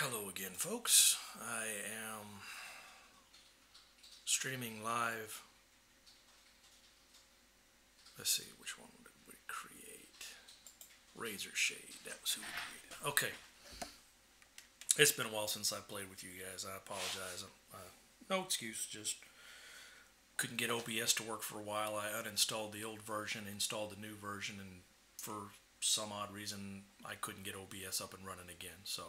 Hello again, folks. I am streaming live. Let's see, which one did we create? Razorshade, that was who we created. Okay. It's been a while since I played with you guys. I apologize. No excuse, just couldn't get OBS to work for a while. I uninstalled the old version, installed the new version, and for some odd reason, I couldn't get OBS up and running again, so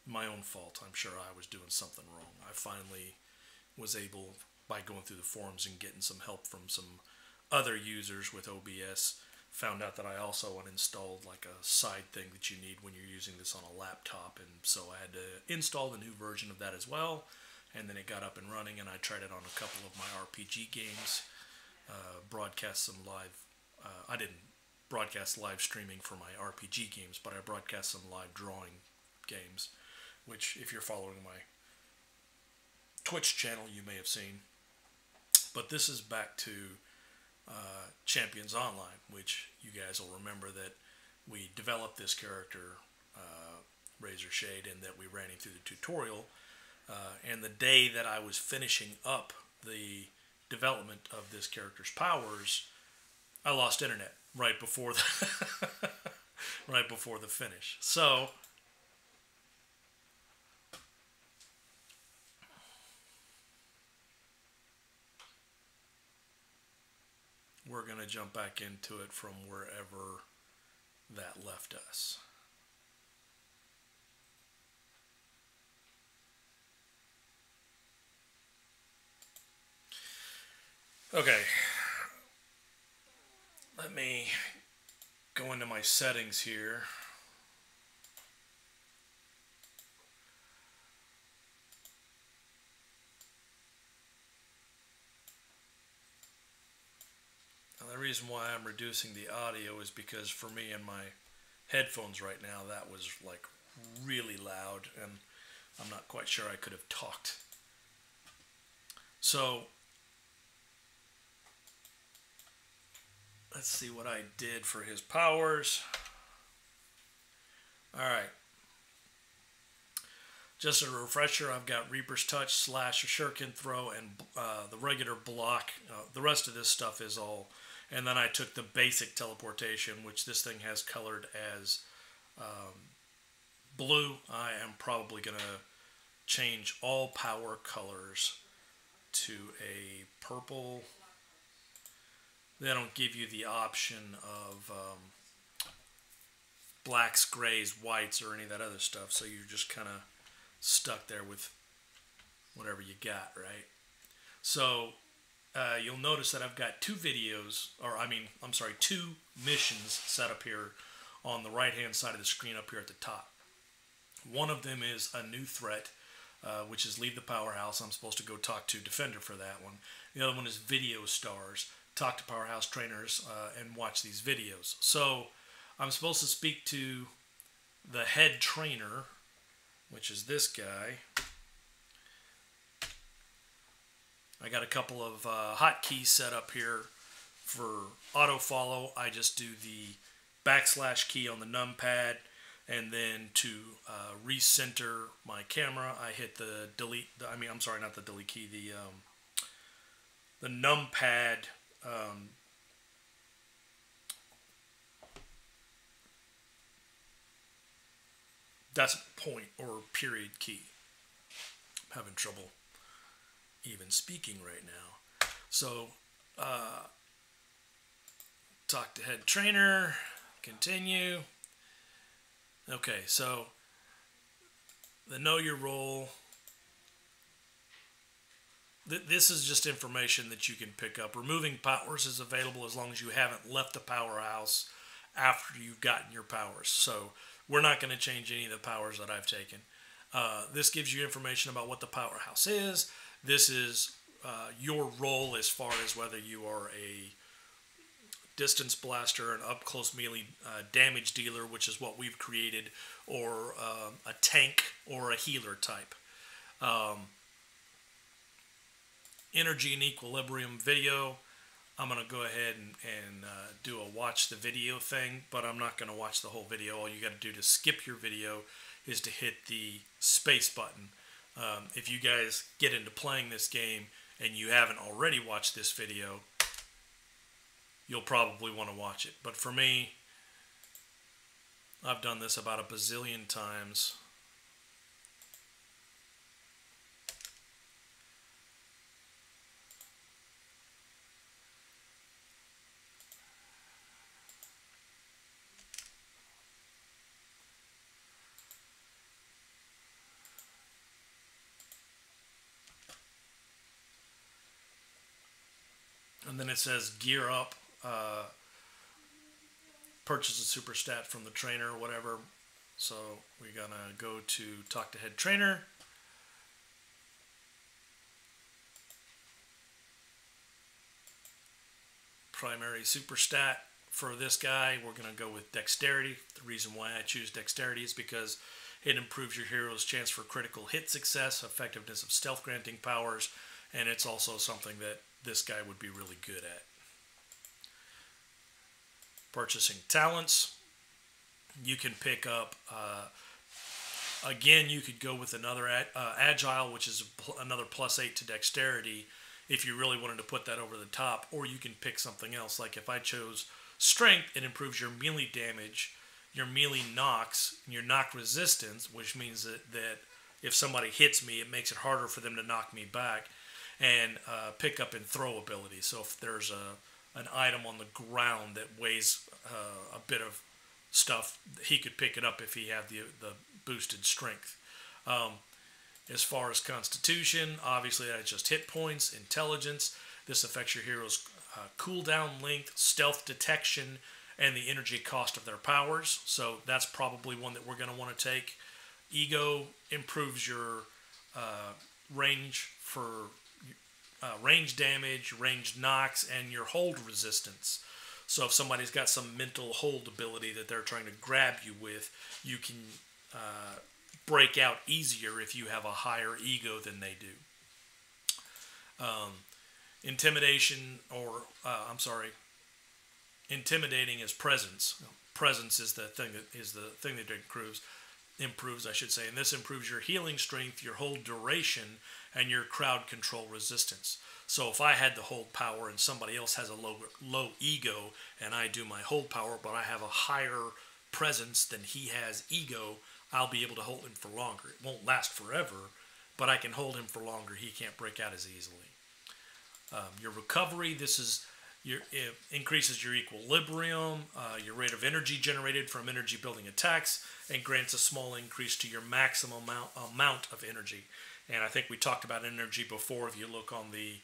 my own fault. I'm sure I was doing something wrong. I finally was able, by going through the forums and getting some help from some other users with OBS, found out that I also uninstalled like a side thing that you need when you're using this on a laptop, and so I had to install the new version of that as well, and then it got up and running, and I tried it on a couple of my RPG games, broadcast some live, I didn't broadcast live streaming for my RPG games, but I broadcast some live drawing games, which if you're following my Twitch channel you may have seen. But this is back to Champions Online, which you guys will remember that we developed this character, Razorshade, and that we ran him through the tutorial. And the day that I was finishing up the development of this character's powers, I lost internet right before the right before the finish. So we're going to jump back into it from wherever that left us. Okay. Let me go into my settings here. Now, the reason why I'm reducing the audio is because for me and my headphones right now, that was like really loud, and I'm not quite sure I could have talked. So let's see what I did for his powers. Alright. Just a refresher, I've got Reaper's Touch, Slash, Shuriken Throw, and the regular block. The rest of this stuff is all. And then I took the basic teleportation, which this thing has colored as blue. I am probably going to change all power colors to a purple. They don't give you the option of blacks, grays, whites, or any of that other stuff, so you're just kind of stuck there with whatever you got, right? So you'll notice that I've got two missions set up here on the right-hand side of the screen up here at the top. One of them is a new threat, which is Leave the Powerhouse. I'm supposed to go talk to Defender for that one. The other one is Video Stars. Talk to Powerhouse trainers and watch these videos. So I'm supposed to speak to the head trainer, which is this guy. I got a couple of hotkeys set up here for auto follow. I just do the / key on the numpad, and then to recenter my camera, I hit the delete. I'm sorry, not the delete key. The numpad. That's point or period key. I'm having trouble even speaking right now. So, talk to head trainer, continue. Okay, so the know your role. This is just information that you can pick up. Removing powers is available as long as you haven't left the powerhouse after you've gotten your powers. So we're not going to change any of the powers that I've taken. This gives you information about what the powerhouse is. This is your role as far as whether you are a distance blaster, an up-close melee damage dealer, which is what we've created, or a tank or a healer type. Energy and equilibrium video. I'm going to go ahead and do a watch the video thing, but I'm not going to watch the whole video. All you got to do to skip your video is to hit the space button. If you guys get into playing this game and you haven't already watched this video, you'll probably want to watch it. But for me, I've done this about a bazillion times. And then it says gear up, purchase a super stat from the trainer or whatever. So we're going to go to talk to head trainer. Primary super stat for this guy, we're going to go with dexterity. The reason why I choose dexterity is because it improves your hero's chance for critical hit success, effectiveness of stealth granting powers, and it's also something that this guy would be really good at. Purchasing talents. You can pick up, again, you could go with another agile, which is another +8 to dexterity if you really wanted to put that over the top, or you can pick something else. Like if I chose strength, it improves your melee damage, your melee knocks, and your knock resistance, which means that if somebody hits me, it makes it harder for them to knock me back. And pick up and throw ability. So if there's an item on the ground that weighs a bit of stuff, he could pick it up if he had the boosted strength. As far as constitution, obviously that's just hit points. Intelligence, this affects your hero's cooldown length, stealth detection, and the energy cost of their powers. So that's probably one that we're going to want to take. Ego improves your range for range damage, ranged knocks, and your hold resistance. So if somebody's got some mental hold ability that they're trying to grab you with, you can break out easier if you have a higher ego than they do. Intimidation, or intimidating is presence. Presence is the thing that improves, I should say, and this improves your healing strength, your hold duration, and your crowd control resistance. So if I had the hold power and somebody else has a low ego and I do my hold power, but I have a higher presence than he has ego, I'll be able to hold him for longer. It won't last forever, but I can hold him for longer. He can't break out as easily. Your recovery, it increases your equilibrium, your rate of energy generated from energy building attacks, and grants a small increase to your maximum amount of energy. And I think we talked about energy before. If you look on the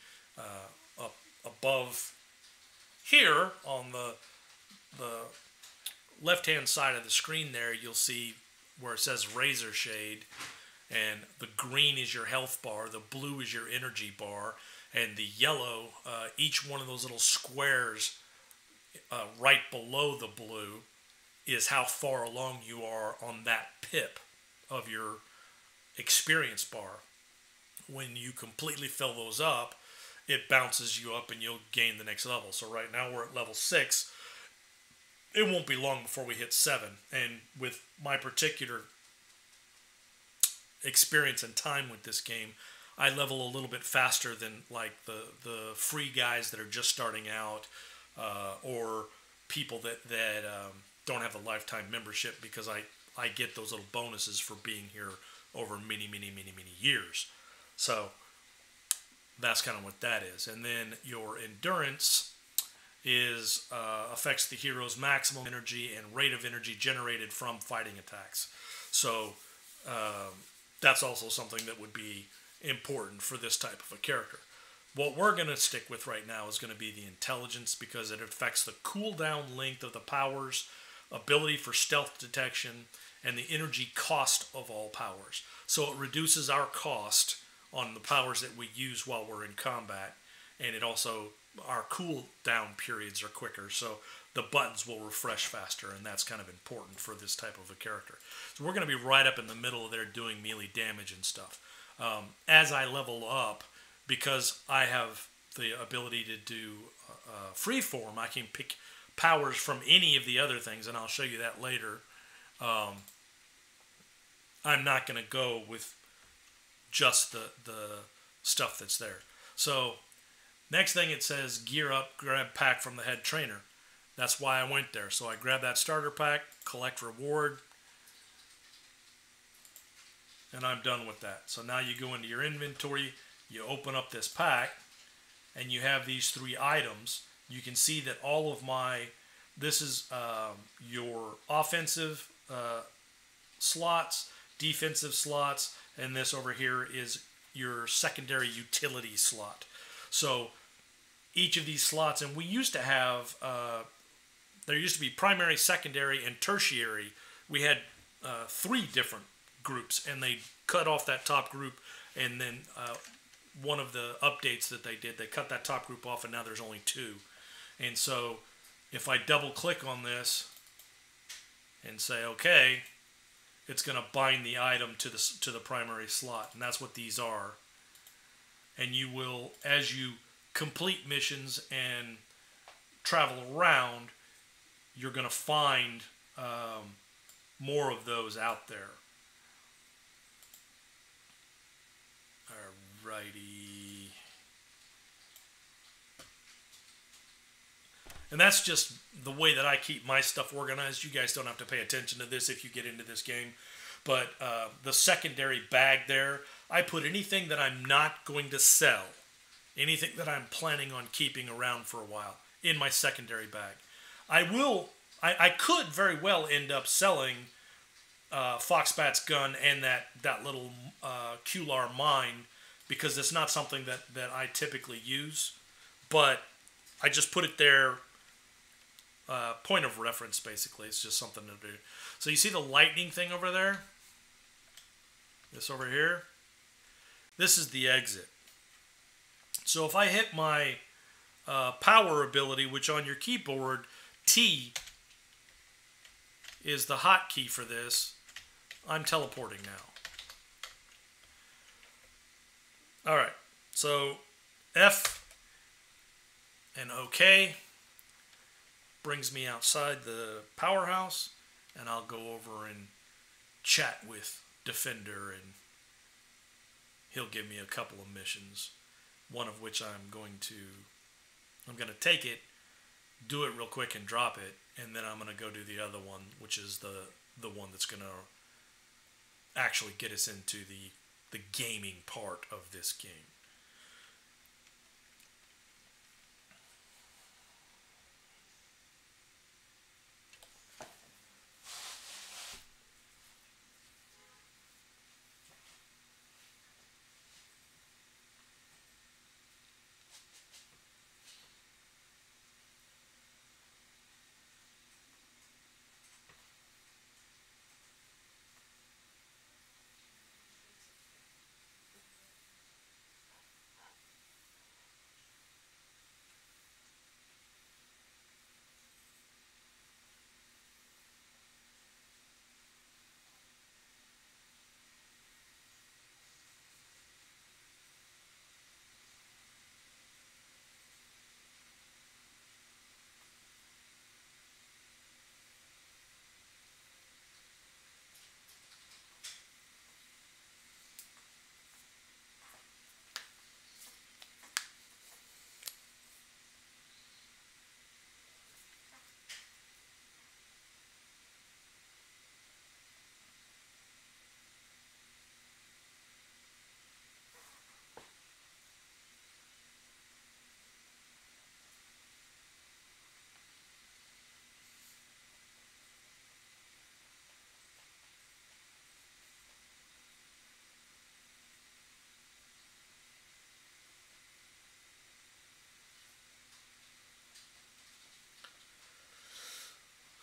up above here on the left-hand side of the screen there, you'll see where it says Razorshade, and the green is your health bar, the blue is your energy bar, and the yellow, each one of those little squares right below the blue is how far along you are on that pip of your experience bar. When you completely fill those up, it bounces you up and you'll gain the next level. So right now we're at level 6. It won't be long before we hit 7. And with my particular experience and time with this game, I level a little bit faster than like the free guys that are just starting out, or people that don't have a lifetime membership, because I get those little bonuses for being here over many years. So that's kind of what that is. And then your endurance is affects the hero's maximum energy and rate of energy generated from fighting attacks. So that's also something that would be important for this type of a character. What we're going to stick with right now is going to be the intelligence, because it affects the cooldown length of the powers, ability for stealth detection, and the energy cost of all powers. So it reduces our cost on the powers that we use while we're in combat, and it also, our cooldown periods are quicker, so the buttons will refresh faster, and that's kind of important for this type of a character. So we're going to be right up in the middle there doing melee damage and stuff. As I level up, because I have the ability to do freeform. I can pick powers from any of the other things, and I'll show you that later. I'm not going to go with just the stuff that's there. So next thing it says, gear up, grab pack from the head trainer. That's why I went there. So I grab that starter pack, collect reward, and I'm done with that. So now you go into your inventory, you open up this pack, and you have these 3 items. You can see that all of this is your offensive slots, defensive slots, and this over here is your secondary utility slot. So each of these slots, and we used to have, there used to be primary, secondary, and tertiary. We had 3 different groups, and they cut off that top group, and then one of the updates that they did, they cut that top group off, and now there's only 2. And so if I double click on this and say okay, it's going to bind the item to the primary slot, and that's what these are. And you will, as you complete missions and travel around, you're going to find more of those out there. Alrighty. And that's just the way that I keep my stuff organized. You guys don't have to pay attention to this if you get into this game. But the secondary bag there, I put anything that I'm not going to sell, anything that I'm planning on keeping around for a while, in my secondary bag. I could very well end up selling Foxbat's gun and that little Kular mine, because it's not something that I typically use. But I just put it there. Point of reference, basically. It's just something to do. So you see the lightning thing over there? This over here? This is the exit. So if I hit my power ability, which on your keyboard, T is the hotkey for this, I'm teleporting now. Alright, so F and OK brings me outside the powerhouse, and I'll go over and chat with Defender, and he'll give me a couple of missions, one of which I'm going to take it, do it real quick and drop it, and then I'm going to go do the other one, which is the one that's going to actually get us into the gaming part of this game.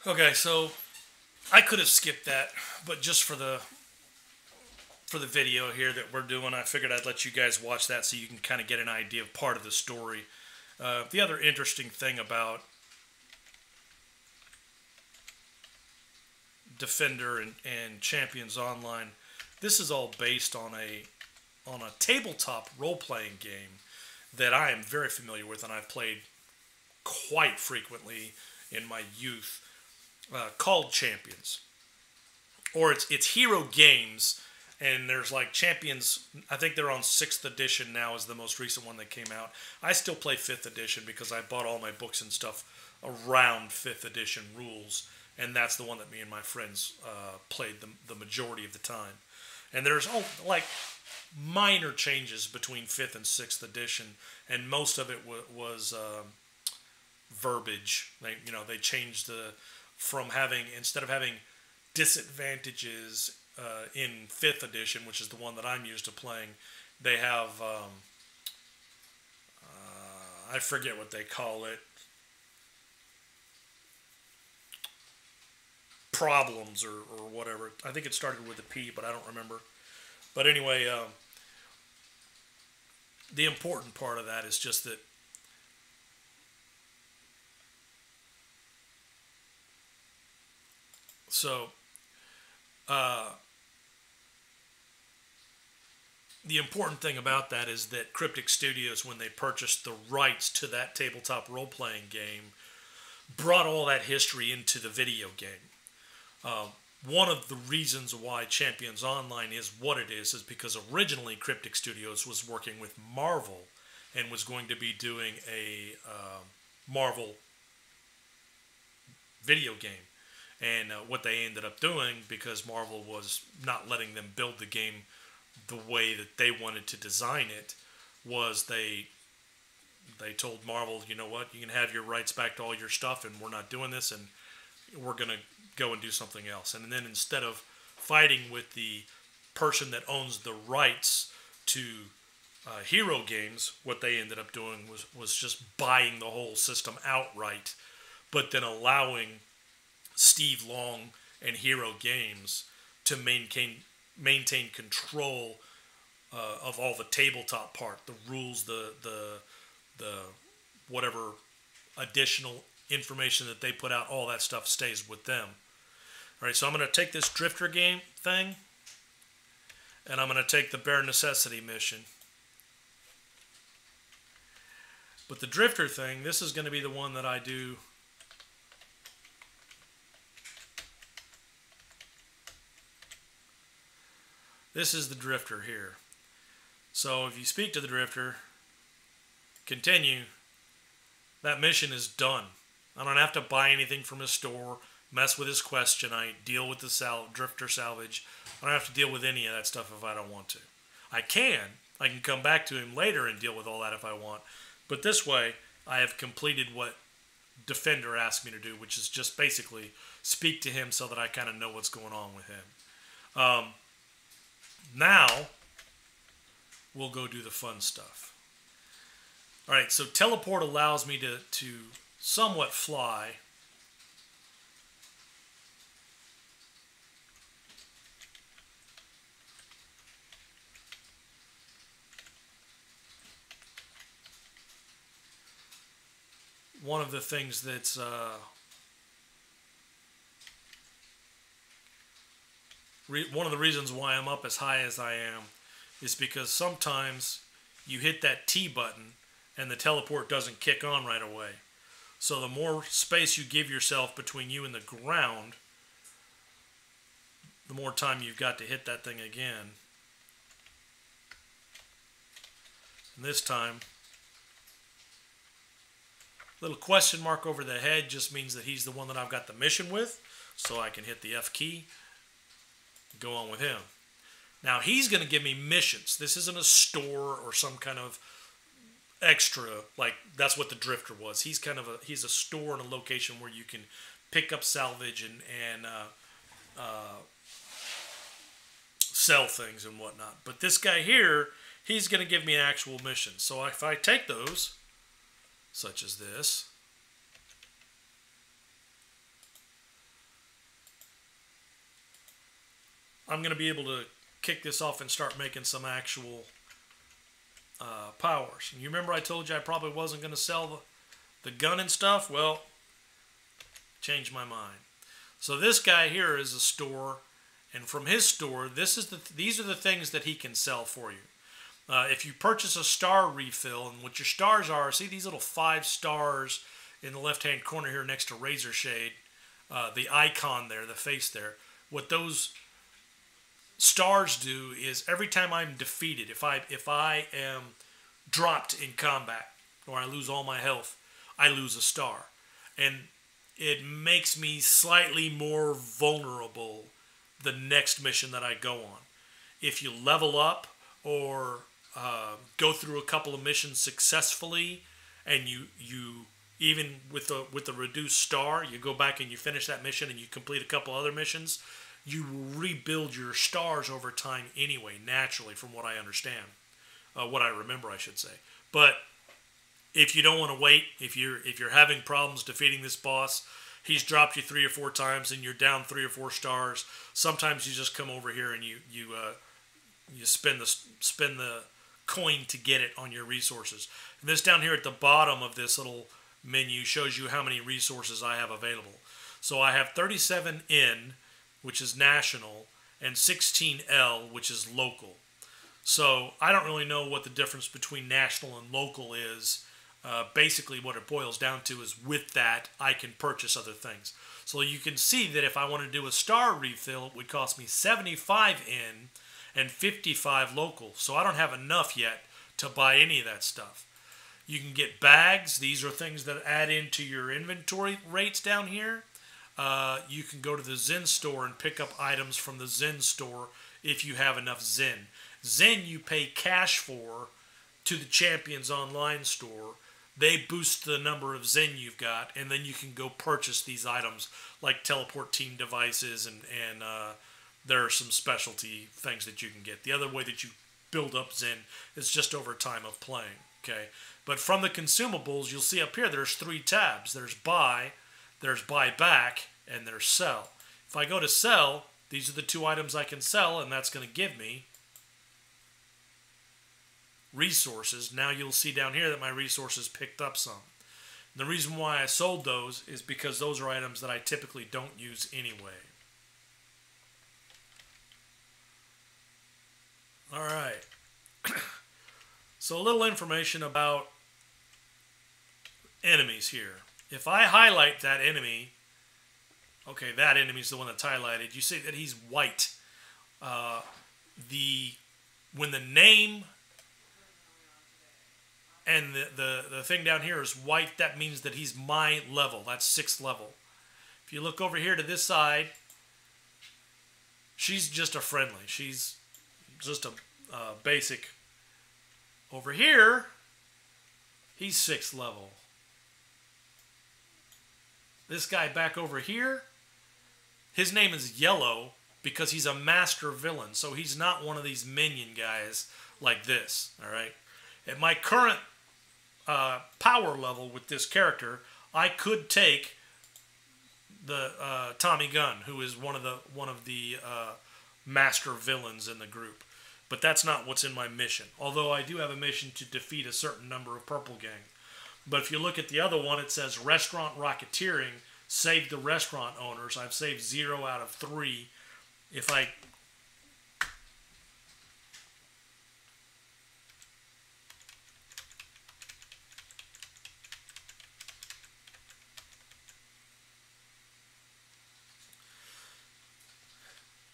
Okay, so I could have skipped that, but just for the video here that we're doing, I figured I'd let you guys watch that so you can kind of get an idea of part of the story. The other interesting thing about Defender and Champions Online, this is all based on a tabletop role-playing game that I am very familiar with and I've played quite frequently in my youth, called Champions. Or it's Hero Games, and there's like Champions. I think they're on 6th edition now, is the most recent one that came out. I still play 5th edition because I bought all my books and stuff around 5th edition rules, and that's the one that me and my friends played the majority of the time. And there's like minor changes between 5th and 6th edition, and most of it was verbiage. They changed from having, instead of having disadvantages in 5th edition, which is the one that I'm used to playing, they have I forget what they call it, problems or whatever. I think it started with a P, but I don't remember. But anyway, the important part of that is just that the important thing about that is that Cryptic Studios, when they purchased the rights to that tabletop role-playing game, brought all that history into the video game. One of the reasons why Champions Online is what it is because originally Cryptic Studios was working with Marvel and was going to be doing a Marvel video game. And what they ended up doing, because Marvel was not letting them build the game the way that they wanted to design it, was they told Marvel, you know what, you can have your rights back to all your stuff, and we're not doing this, and we're going to go and do something else. And then instead of fighting with the person that owns the rights to Hero Games, what they ended up doing was just buying the whole system outright, but then allowing Steve Long and Hero Games to maintain control of all the tabletop part, the rules, the whatever additional information that they put out, all that stuff stays with them. All right, so I'm going to take this Drifter game thing, and I'm going to take the Bare Necessity mission. But the Drifter thing, this is going to be the one that I do. This is the Drifter here. So if you speak to the Drifter, continue, that mission is done. I don't have to buy anything from his store, mess with his questionite, deal with the Drifter salvage. I don't have to deal with any of that stuff if I don't want to. I can come back to him later and deal with all that if I want. But this way, I have completed what Defender asked me to do, which is just basically speak to him so that I kind of know what's going on with him. Now, we'll go do the fun stuff. All right, so teleport allows me to somewhat fly. One of the things that's one of the reasons why I'm up as high as I am is because sometimes you hit that T button and the teleport doesn't kick on right away. So the more space you give yourself between you and the ground, the more time you've got to hit that thing again. And this time, little question mark over the head just means that he's the one that I've got the mission with, so I can hit the F key, go on with him. Now he's going to give me missions. This isn't a store or some kind of extra, like that's what the Drifter was. He's he's a store and a location where you can pick up salvage and sell things and whatnot. But this guy here, he's going to give me an actual mission. So if I take those, such as this, I'm going to be able to kick this off and start making some actual powers. And you remember I told you I probably wasn't going to sell the gun and stuff? Well, changed my mind. So this guy here is a store, and from his store, these are the things that he can sell for you. If you purchase a star refill, and what your stars are, see these little 5 stars in the left-hand corner here next to Razorshade, the icon there, the face there. What those stars do is every time I'm defeated, if I am dropped in combat or I lose all my health, I lose a star. And it makes me slightly more vulnerable the next mission that I go on. If you level up or go through a couple of missions successfully, and you even with the reduced star, you go back and you finish that mission and you complete a couple other missions, you rebuild your stars over time anyway, naturally, from what I understand. What I remember, I should say. But if you don't want to wait, if you're having problems defeating this boss, he's dropped you 3 or 4 times and you're down 3 or 4 stars. Sometimes you just come over here and you spend the coin to get it on your resources. And this down here at the bottom of this little menu shows you how many resources I have available. So I have 37N, which is national, and 16L, which is local. So I don't really know what the difference between national and local is. Basically what it boils down to is with that I can purchase other things. So you can see that if I want to do a star refill, it would cost me 75N and 55 local. So I don't have enough yet to buy any of that stuff. You can get bags. These are things that add into your inventory rates down here. You can go to the Zen store and pick up items from the Zen store if you have enough Zen. Zen you pay cash for to the Champions Online store. They boost the number of Zen you've got, and then you can go purchase these items like teleport team devices, and there are some specialty things that you can get. The other way that you build up Zen is just over time of playing. Okay, but from the consumables, you'll see up here there's 3 tabs. There's buy, there's buy back, and there's sell. If I go to sell, these are the 2 items I can sell, and that's going to give me resources. Now you'll see down here that my resources picked up some. And the reason why I sold those is because those are items that I typically don't use anyway. Alright. So a little information about enemies here. If I highlight that enemy, okay, that enemy is the one that's highlighted. You see that he's white. When the name and the thing down here is white, that means that he's my level. That's 6th level. If you look over here to this side, she's just a friendly. She's just a basic. Over here, he's 6th level. This guy back over here, his name is Yellow because he's a master villain. So he's not one of these minion guys like this. All right. At my current power level with this character, I could take the Tommy Gunn, who is one of the master villains in the group. But that's not what's in my mission. Although I do have a mission to defeat a certain number of Purple Gang. But if you look at the other one, it says Restaurant Rocketeering. Save the restaurant owners. I've saved 0 out of 3. If I...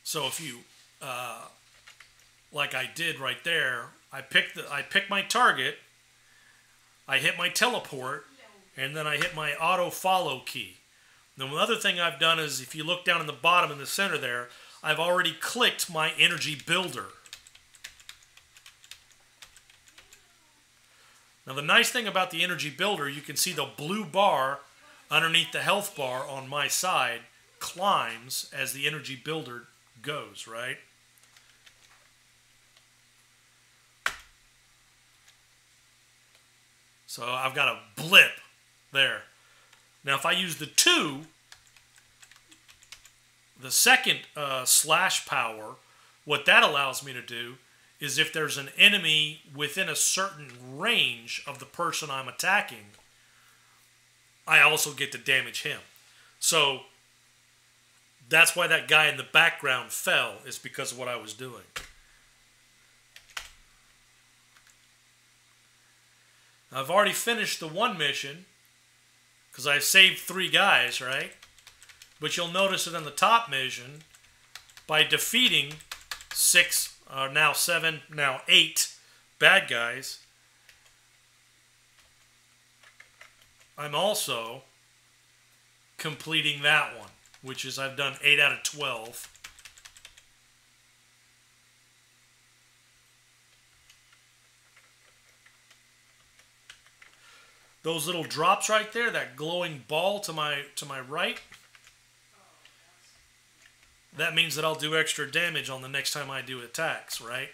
So if you... like I did right there, I pick my target, I hit my teleport, and then I hit my auto follow key. Now the other thing I've done is, if you look down in the bottom in the center there, I've already clicked my energy builder. Now the nice thing about the energy builder, you can see the blue bar underneath the health bar on my side climbs as the energy builder goes, right? So I've got a blip there. Now if I use the 2, the second slash power, what that allows me to do is if there's an enemy within a certain range of the person I'm attacking, I also get to damage him. So that's why that guy in the background fell, is because of what I was doing. I've already finished the one mission because I saved 3 guys, right? But you'll notice that in the top mission, by defeating 6, now 7, now 8 bad guys, I'm also completing that one, which is I've done 8 out of 12. Those little drops right there, that glowing ball to my right, that means that I'll do extra damage on the next time I do attacks, right?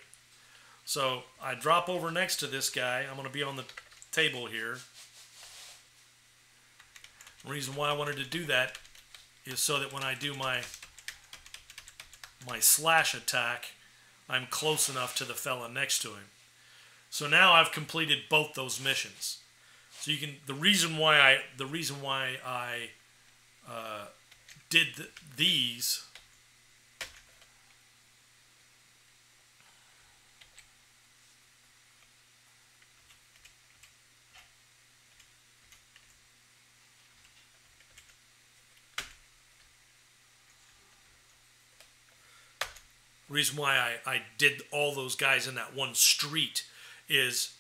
So I drop over next to this guy. I'm going to be on the table here. The reason why I wanted to do that is so that when I do my slash attack, I'm close enough to the fella next to him. So now I've completed both those missions. So you can the reason why I did these. Reason why I did all those guys in that one street is,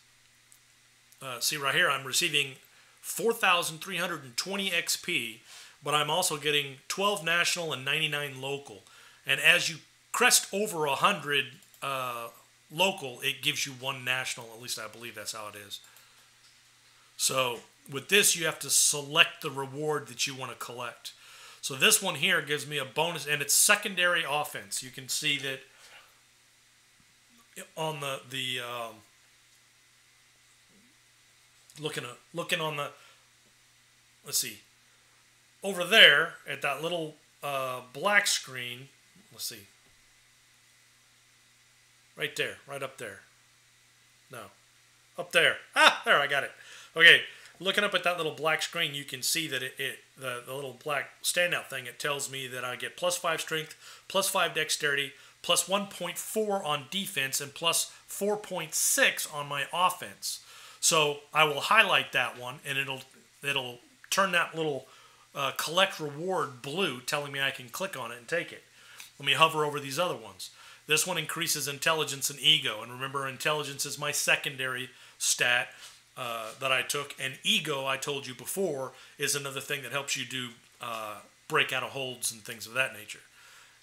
see right here, I'm receiving 4,320 XP, but I'm also getting 12 national and 99 local. And as you crest over 100 local, it gives you 1 national. At least I believe that's how it is. So with this, you have to select the reward that you want to collect. So this one here gives me a bonus, and it's secondary offense. You can see that on the looking on the, let's see, over there at that little black screen. Let's see, right there, right up there. No, up there. Ah, there, I got it. Okay. Looking up at that little black screen, you can see that the little black standout thing, it tells me that I get +5 strength, +5 dexterity, +1.4 on defense, and +4.6 on my offense. So I will highlight that one, and it'll turn that little collect reward blue, telling me I can click on it and take it. Let me hover over these other ones. This one increases intelligence and ego, and remember, intelligence is my secondary stat that I took, and ego, I told you before, is another thing that helps you do break out of holds and things of that nature.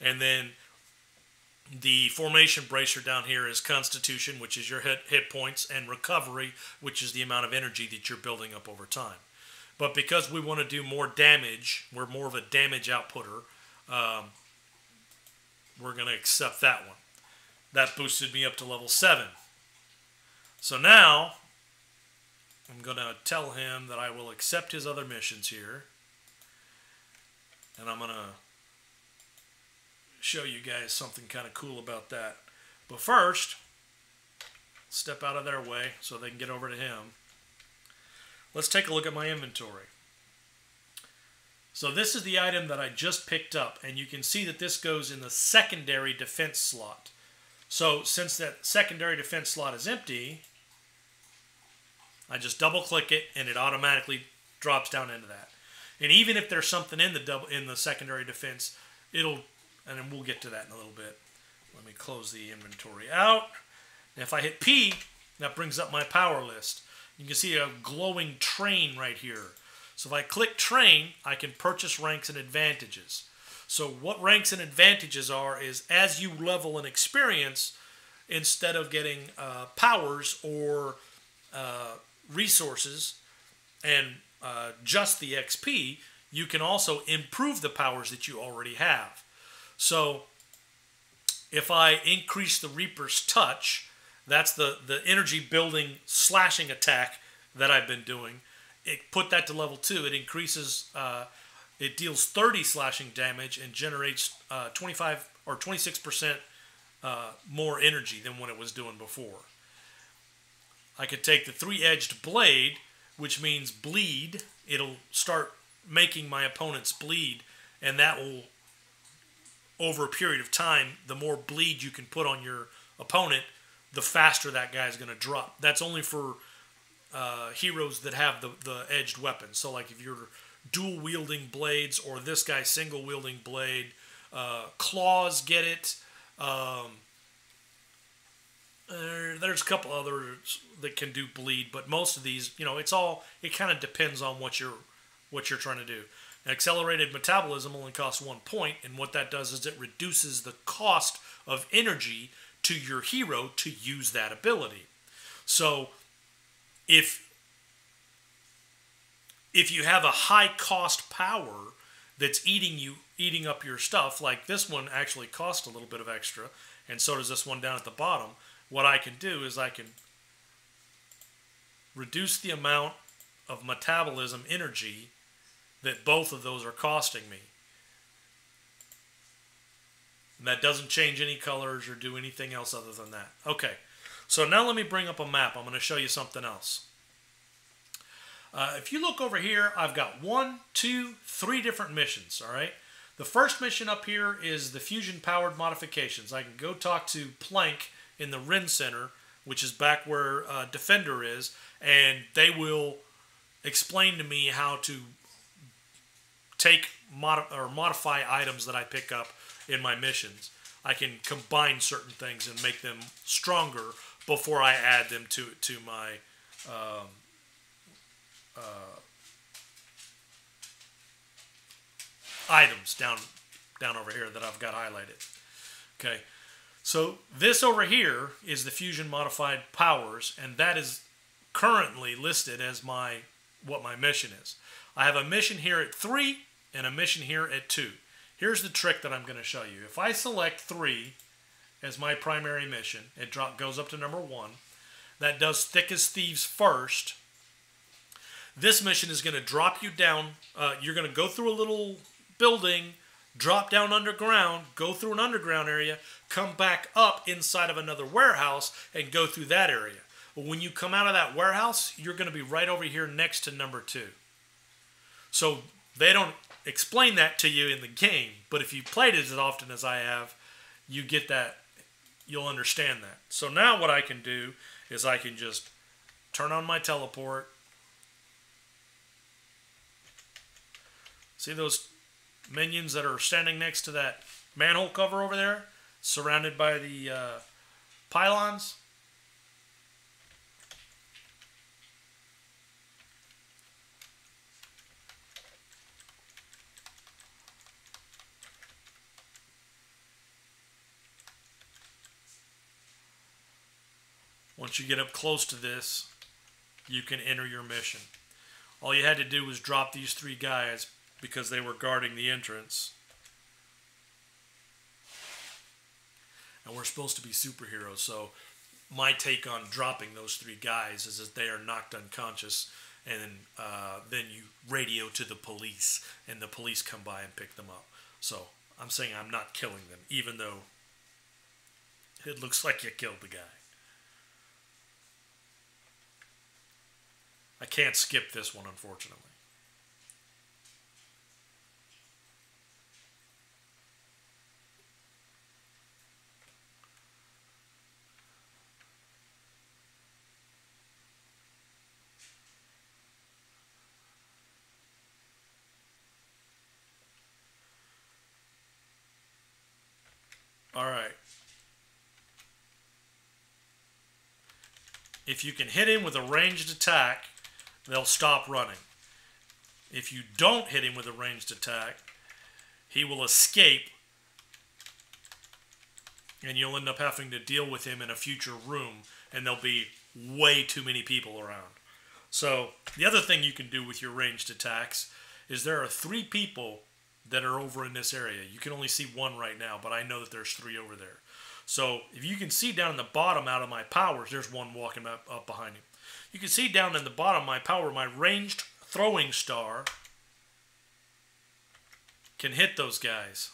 And then the formation bracer down here is constitution, which is your hit points, and recovery, which is the amount of energy that you're building up over time. But because we want to do more damage, we're more of a damage outputter, we're going to accept that one. That boosted me up to level 7. So now I'm going to tell him that I will accept his other missions here. And I'm going to show you guys something kind of cool about that. But first, step out of their way so they can get over to him. Let's take a look at my inventory. So this is the item that I just picked up. And you can see that this goes in the secondary defense slot. So since that secondary defense slot is empty, I just double click it and it automatically drops down into that. And even if there's something in the secondary defense, and then we'll get to that in a little bit. Let me close the inventory out. And if I hit P, that brings up my power list. You can see a glowing train right here. So if I click train, I can purchase ranks and advantages. So what ranks and advantages are is as you level in experience, instead of getting powers or resources and just the XP, you can also improve the powers that you already have. So if I increase the Reaper's Touch, that's the energy building slashing attack that I've been doing. Put that to level 2. It increases, it deals 30 slashing damage and generates 25 or 26% more energy than what it was doing before. I could take the 3-edged blade, which means bleed. It'll start making my opponents bleed, and that will, over a period of time, the more bleed you can put on your opponent, the faster that guy's going to drop. That's only for heroes that have the edged weapons. So like if you're dual wielding blades, or this guy single wielding blade, claws get it. There's a couple others that can do bleed, but most of these, it kind of depends on what you're trying to do. An accelerated metabolism only costs 1 point, and what that does is it reduces the cost of energy to your hero to use that ability. So if you have a high cost power that's eating up your stuff, like this one actually costs a little bit of extra, and so does this one down at the bottom, what I can do is I can reduce the amount of metabolism energy that both of those are costing me. And that doesn't change any colors or do anything else other than that. Okay, so now let me bring up a map. I'm going to show you something else. If you look over here, I've got 1, 2, 3 different missions, all right? The first mission up here is the fusion-powered modifications. I can go talk to Plank in the Ren Center, which is back where Defender is, and they will explain to me how to take modify items that I pick up in my missions. I can combine certain things and make them stronger before I add them to my items down over here that I've got highlighted. Okay, so this over here is the fusion modified powers, and that is currently listed as what my mission is. I have a mission here at 3 and a mission here at 2. Here's the trick that I'm going to show you. If I select 3 as my primary mission, it goes up to number 1. That does Thick as Thieves first. This mission is going to drop you down. You're going to go through a little building, drop down underground, go through an underground area, come back up inside of another warehouse, and go through that area. When you come out of that warehouse, you're going to be right over here next to number 2. So they don't explain that to you in the game, but if you played it as often as I have, you get that, you'll understand that. So now what I can do is I can just turn on my teleport. See those minions that are standing next to that manhole cover over there, surrounded by the pylons? Once you get up close to this, you can enter your mission. All you had to do was drop these 3 guys because they were guarding the entrance. And we're supposed to be superheroes, so my take on dropping those 3 guys is that they are knocked unconscious, and then you radio to the police, and the police come by and pick them up. So I'm saying I'm not killing them, even though it looks like you killed the guy. I can't skip this one, unfortunately. All right. If you can hit him with a ranged attack, they'll stop running. If you don't hit him with a ranged attack, he will escape, and you'll end up having to deal with him in a future room, and there'll be way too many people around. So the other thing you can do with your ranged attacks is there are 3 people that are over in this area. You can only see 1 right now, but I know that there's 3 over there. So if you can see down in the bottom out of my powers, there's 1 walking up behind him. You can see down in the bottom of my power, my ranged throwing star can hit those guys.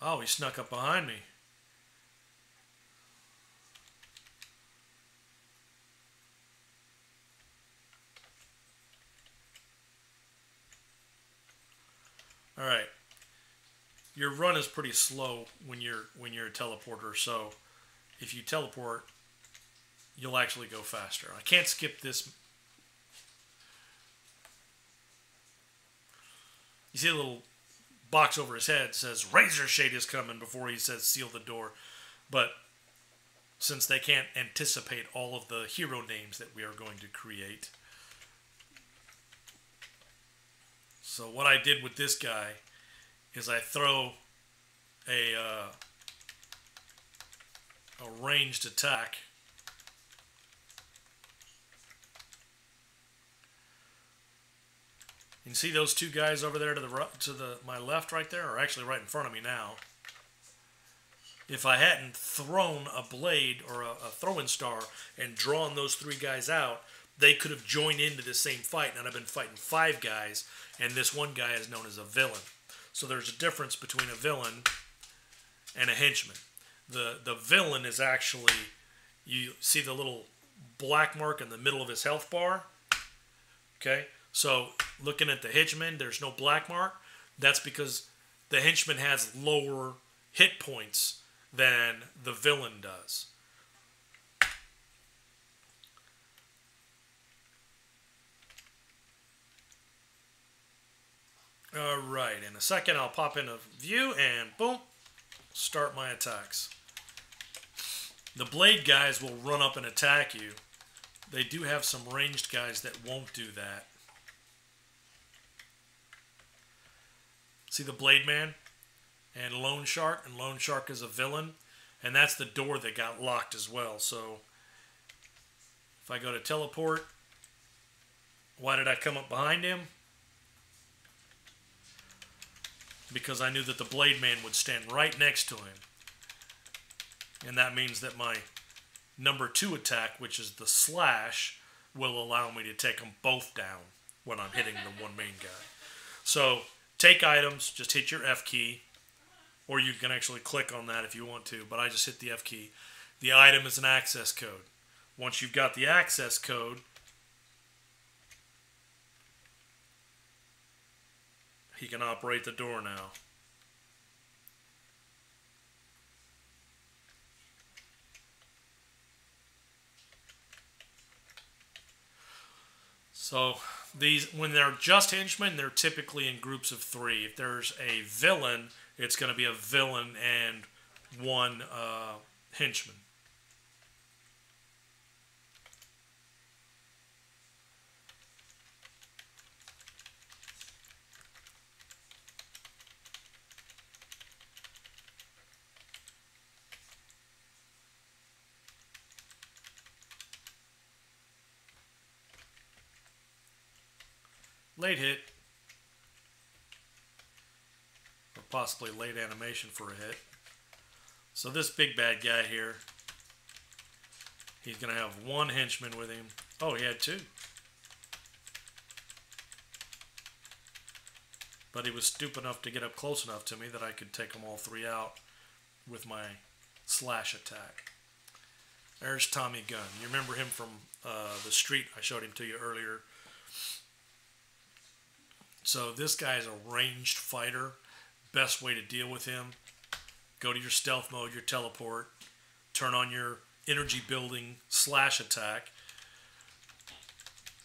Oh, he snuck up behind me. Alright. Your run is pretty slow when you're a teleporter, so if you teleport, you'll actually go faster. I can't skip this. You see a little box over his head says Razorshade is coming before he says seal the door. But since they can't anticipate all of the hero names that we are going to create. So what I did with this guy is I throw a ranged attack. You can see those two guys over there to my left right there, or actually right in front of me now. If I hadn't thrown a blade or a throwing star and drawn those three guys out, they could have joined into the same fight, and I've been fighting 5 guys, and this one guy is known as a villain. So there's a difference between a villain and a henchman. The villain is actually, you see the little black mark in the middle of his health bar? Okay, so looking at the henchman, there's no black mark. That's because the henchman has lower hit points than the villain does. Alright, in a second I'll pop into view and boom, start my attacks. The blade guys will run up and attack you. They do have some ranged guys that won't do that. See the blade man and Lone Shark, and Lone Shark is a villain, and that's the door that got locked as well. So if I go to teleport, why did I come up behind him? Because I knew that the blade man would stand right next to him. And that means that my number 2 attack, which is the slash, will allow me to take them both down when I'm hitting the one main guy. So take items, just hit your F key, or you can actually click on that if you want to, but I just hit the F key. The item is an access code. Once you've got the access code, he can operate the door now. So these, when they're just henchmen, they're typically in groups of 3. If there's a villain, it's going to be a villain and 1 henchman. Late hit. Or possibly late animation for a hit. So this big bad guy here, he's going to have 1 henchman with him. Oh, he had 2. But he was stupid enough to get up close enough to me that I could take them all 3 out with my slash attack. There's Tommy Gunn. You remember him from the street I showed him to you earlier. So this guy is a ranged fighter. Best way to deal with him, go to your stealth mode, your teleport, turn on your energy building slash attack,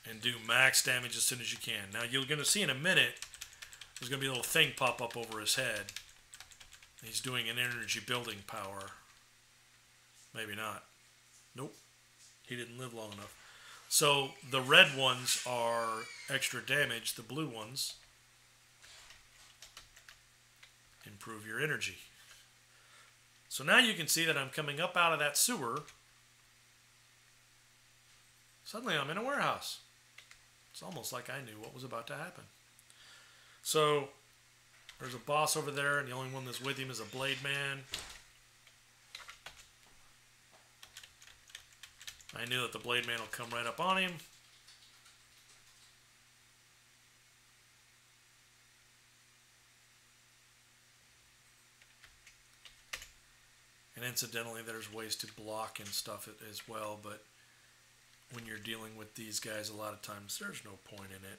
and do max damage as soon as you can. Now you're going to see in a minute, there's going to be a little thing pop up over his head. He's doing an energy building power. Maybe not. Nope. He didn't live long enough. So the red ones are extra damage. The blue ones improve your energy. So now you can see that I'm coming up out of that sewer. Suddenly I'm in a warehouse. It's almost like I knew what was about to happen. So there's a boss over there, and the only one that's with him is a blade man. I knew that the blade man will come right up on him. And incidentally, there's ways to block and stuff as well, but when you're dealing with these guys, a lot of times there's no point in it.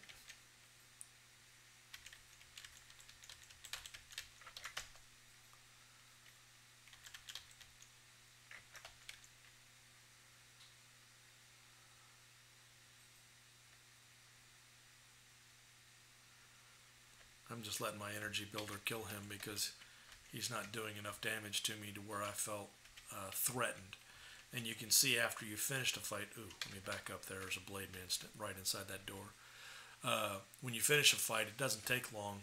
just letting my energy builder kill him because he's not doing enough damage to me to where I felt threatened. And you can see after you finish the fight, ooh, let me back up, there's a blade man right inside that door. When you finish a fight, it doesn't take long.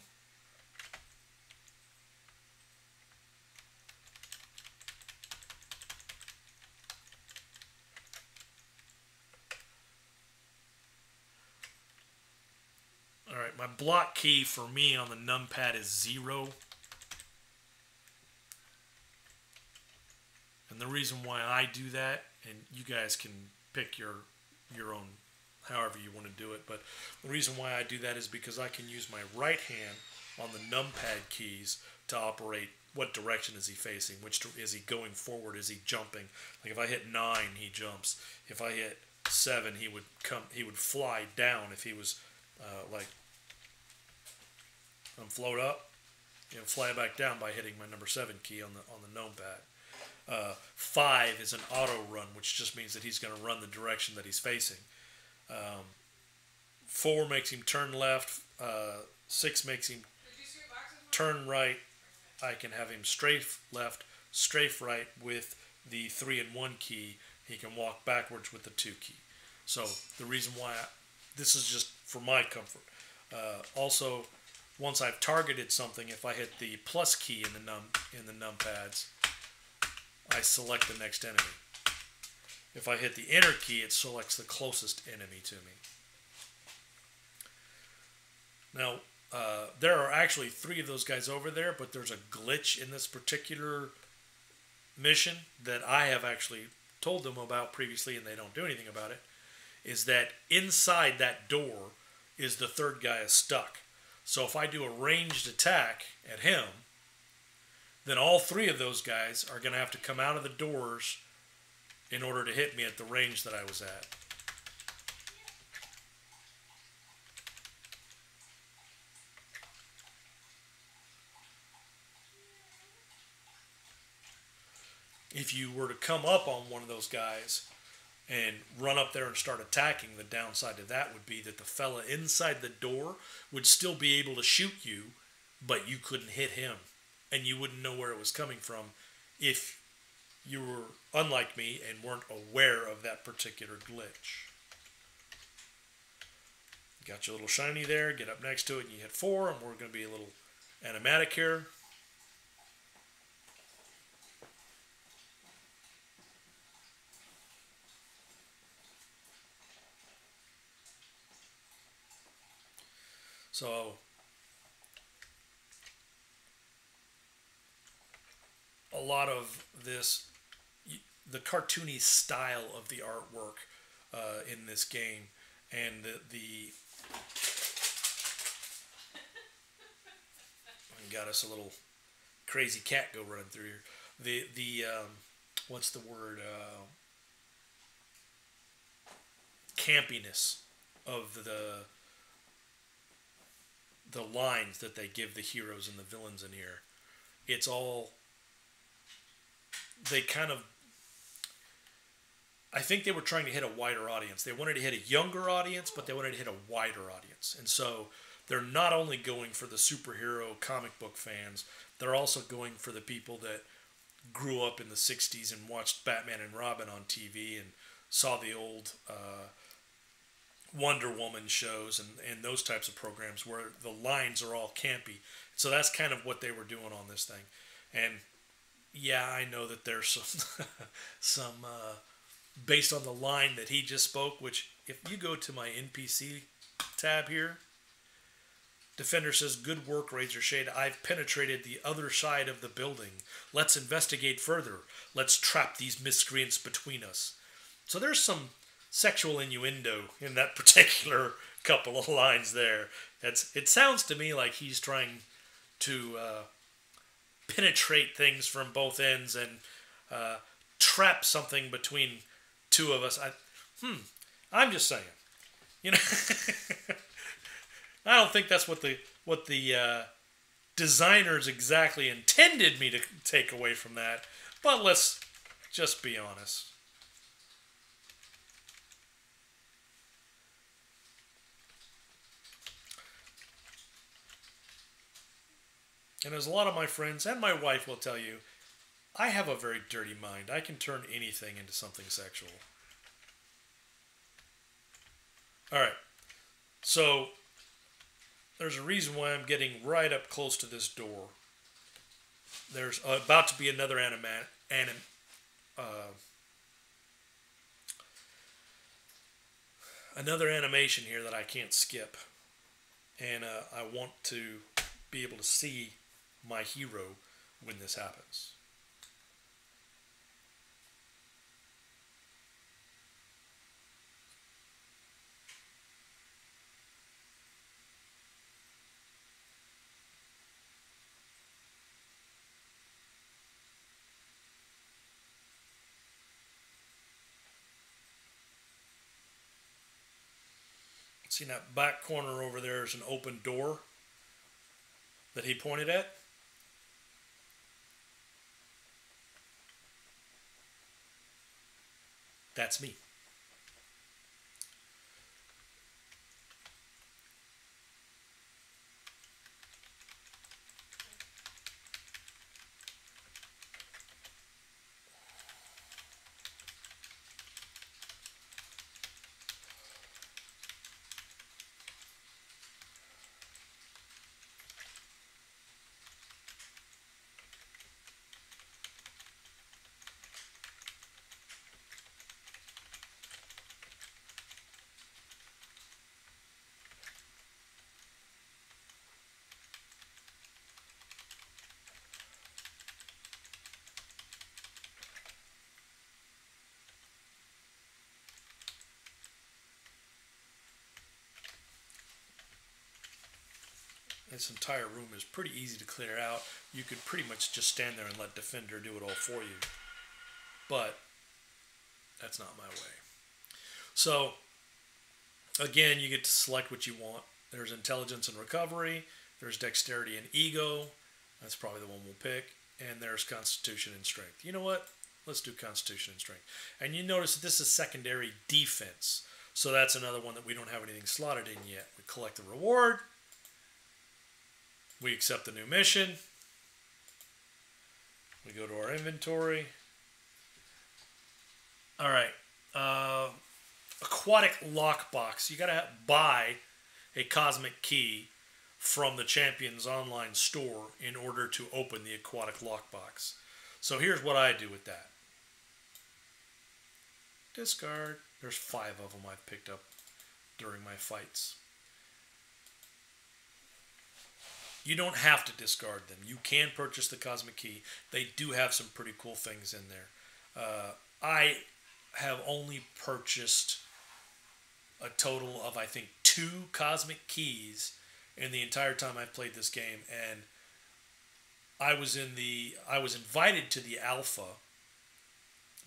Alright, my block key for me on the numpad is 0. And the reason why I do that, and you guys can pick your own, however you want to do it, but the reason why I do that is because I can use my right hand on the numpad keys to operate what direction is he facing, is he going forward, is he jumping. Like if I hit 9, he jumps. If I hit 7, he would fly down. If he was like float up, fly back down by hitting my number 7 key on the numpad. 5 is an auto run, which just means that he's going to run the direction that he's facing. 4 makes him turn left. 6 makes him turn right. I can have him strafe left, strafe right with the 3 and 1 key. He can walk backwards with the 2 key. So the reason why this is just for my comfort. Also, once I've targeted something, if I hit the plus key in the numpads, I select the next enemy. If I hit the enter key, it selects the closest enemy to me. Now, there are actually 3 of those guys over there, but there's a glitch in this particular mission that I have actually told them about previously, and they don't do anything about it, is that inside that door is the 3rd guy is stuck. So if I do a ranged attack at him, then all 3 of those guys are going to have to come out of the doors in order to hit me at the range that I was at. If you were to come up on one of those guys and run up there and start attacking, the downside to that would be that the fella inside the door would still be able to shoot you, but you couldn't hit him. And you wouldn't know where it was coming from if you were unlike me and weren't aware of that particular glitch. Got your little shiny there, get up next to it and you hit 4, and we're going to be a little animatic here. So a lot of this, the cartoony style of the artwork in this game, and the got us a little crazy cat go running through here. The what's the word? Campiness of the lines that they give the heroes and the villains in here. It's all, they kind of, I think they were trying to hit a wider audience. They wanted to hit a younger audience, but they wanted to hit a wider audience. And so they're not only going for the superhero comic book fans, they're also going for the people that grew up in the 60s and watched Batman and Robin on TV and saw the old Wonder Woman shows and those types of programs where the lines are all campy. So that's kind of what they were doing on this thing. And yeah, I know that there's some based on the line that he just spoke, which if you go to my NPC tab here, Defender says, "Good work, Razorshade. I've penetrated the other side of the building. Let's investigate further. Let's trap these miscreants between us." So there's some sexual innuendo in that particular couple of lines there. It sounds to me like he's trying to penetrate things from both ends and trap something between 2 of us. I'm just saying, I don't think that's what the designers exactly intended me to take away from that. But let's just be honest. And as a lot of my friends and my wife will tell you, I have a very dirty mind. I can turn anything into something sexual. Alright, so there's a reason why I'm getting right up close to this door. There's about to be another animation here that I can't skip. And I want to be able to see my hero when this happens. See, in that back corner over there is an open door that he pointed at. That's me. This entire room is pretty easy to clear out. You could pretty much just stand there and let Defender do it all for you. But that's not my way. So, again, you get to select what you want. There's Intelligence and Recovery. There's Dexterity and Ego. That's probably the one we'll pick. And there's Constitution and Strength. You know what? Let's do Constitution and Strength. And you notice that this is secondary defense. So that's another one that we don't have anything slotted in yet. We collect the reward. We accept the new mission. We go to our inventory. All right. Aquatic Lockbox. You got to buy a Cosmic Key from the Champions Online store in order to open the Aquatic Lockbox. So here's what I do with that. Discard. There's 5 of them I've picked up during my fights. You don't have to discard them. You can purchase the Cosmic Key. They do have some pretty cool things in there. I have only purchased a total of, I think, 2 Cosmic Keys in the entire time I've played this game. And I was invited to the alpha,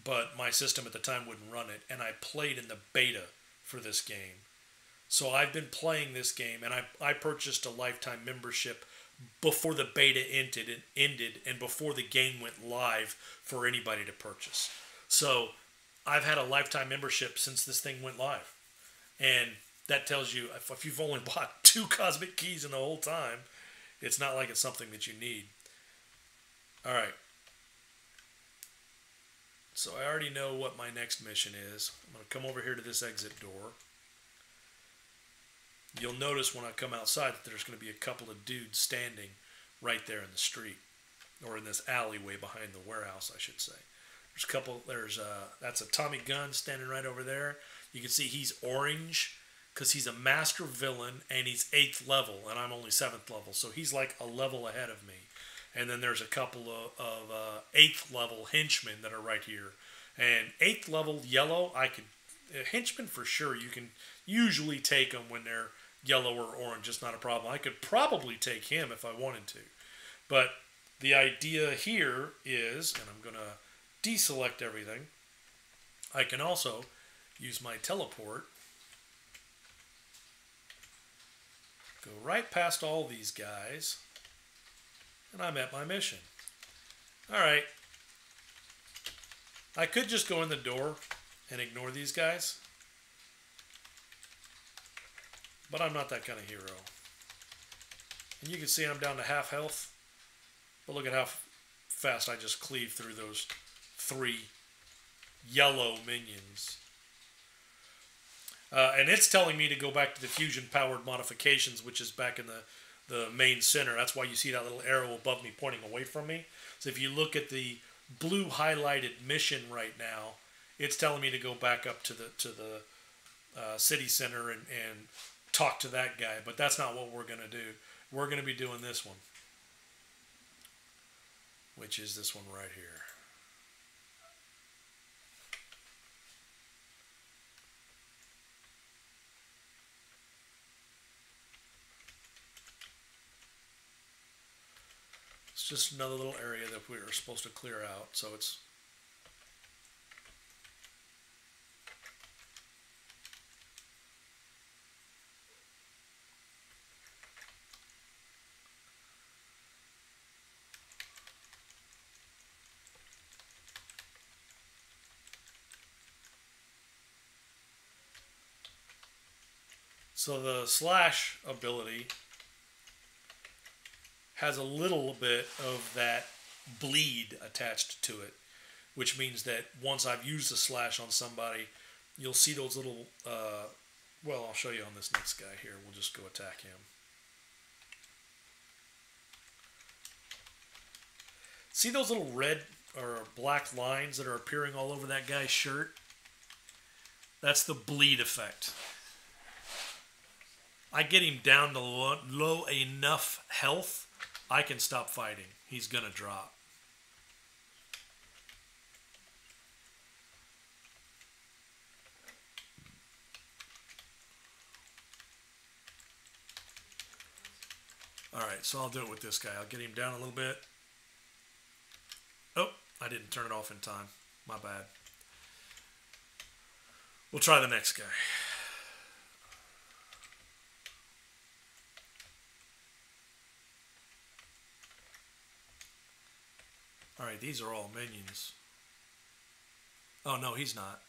but my system at the time wouldn't run it. And I played in the beta for this game. So I've been playing this game, and I purchased a lifetime membership before the beta ended and before the game went live for anybody to purchase. So I've had a lifetime membership since this thing went live. And that tells you, if you've only bought 2 Cosmic Keys in the whole time, it's not like it's something that you need. All right. So I already know what my next mission is. I'm going to come over here to this exit door. You'll notice when I come outside that there's going to be a couple of dudes standing right there in the street, or in this alleyway behind the warehouse, I should say. There's a couple. That's a Tommy Gun standing right over there. You can see he's orange because he's a master villain and he's 8th level, and I'm only 7th level, so he's like a level ahead of me. And then there's a couple of 8th level henchmen that are right here, and 8th level yellow. Henchmen for sure. You can usually take them when they're yellow or orange. It's not a problem. I could probably take him if I wanted to. But the idea here is, and I'm going to deselect everything, I can also use my teleport, go right past all these guys, and I'm at my mission. Alright. I could just go in the door and ignore these guys, but I'm not that kind of hero. And you can see I'm down to half health. But look at how fast I just cleave through those 3 yellow minions. And it's telling me to go back to the fusion-powered modifications, which is back in the main center. That's why you see that little arrow above me pointing away from me. So if you look at the blue highlighted mission right now, it's telling me to go back up to the city center and talk to that guy. But that's not what we're going to do. We're going to be doing this one, which is this one right here. It's just another little area that we are supposed to clear out, so it's so the slash ability has a little bit of that bleed attached to it, which means that once I've used the slash on somebody, you'll see those little, well, I'll show you on this next guy here. We'll just go attack him. See those little red or black lines that are appearing all over that guy's shirt? That's the bleed effect. I get him down to low enough health, I can stop fighting. He's going to drop. Alright, so I'll do it with this guy. I'll get him down a little bit. Oh, I didn't turn it off in time. My bad. We'll try the next guy. Alright, these are all minions. Oh, no, he's not.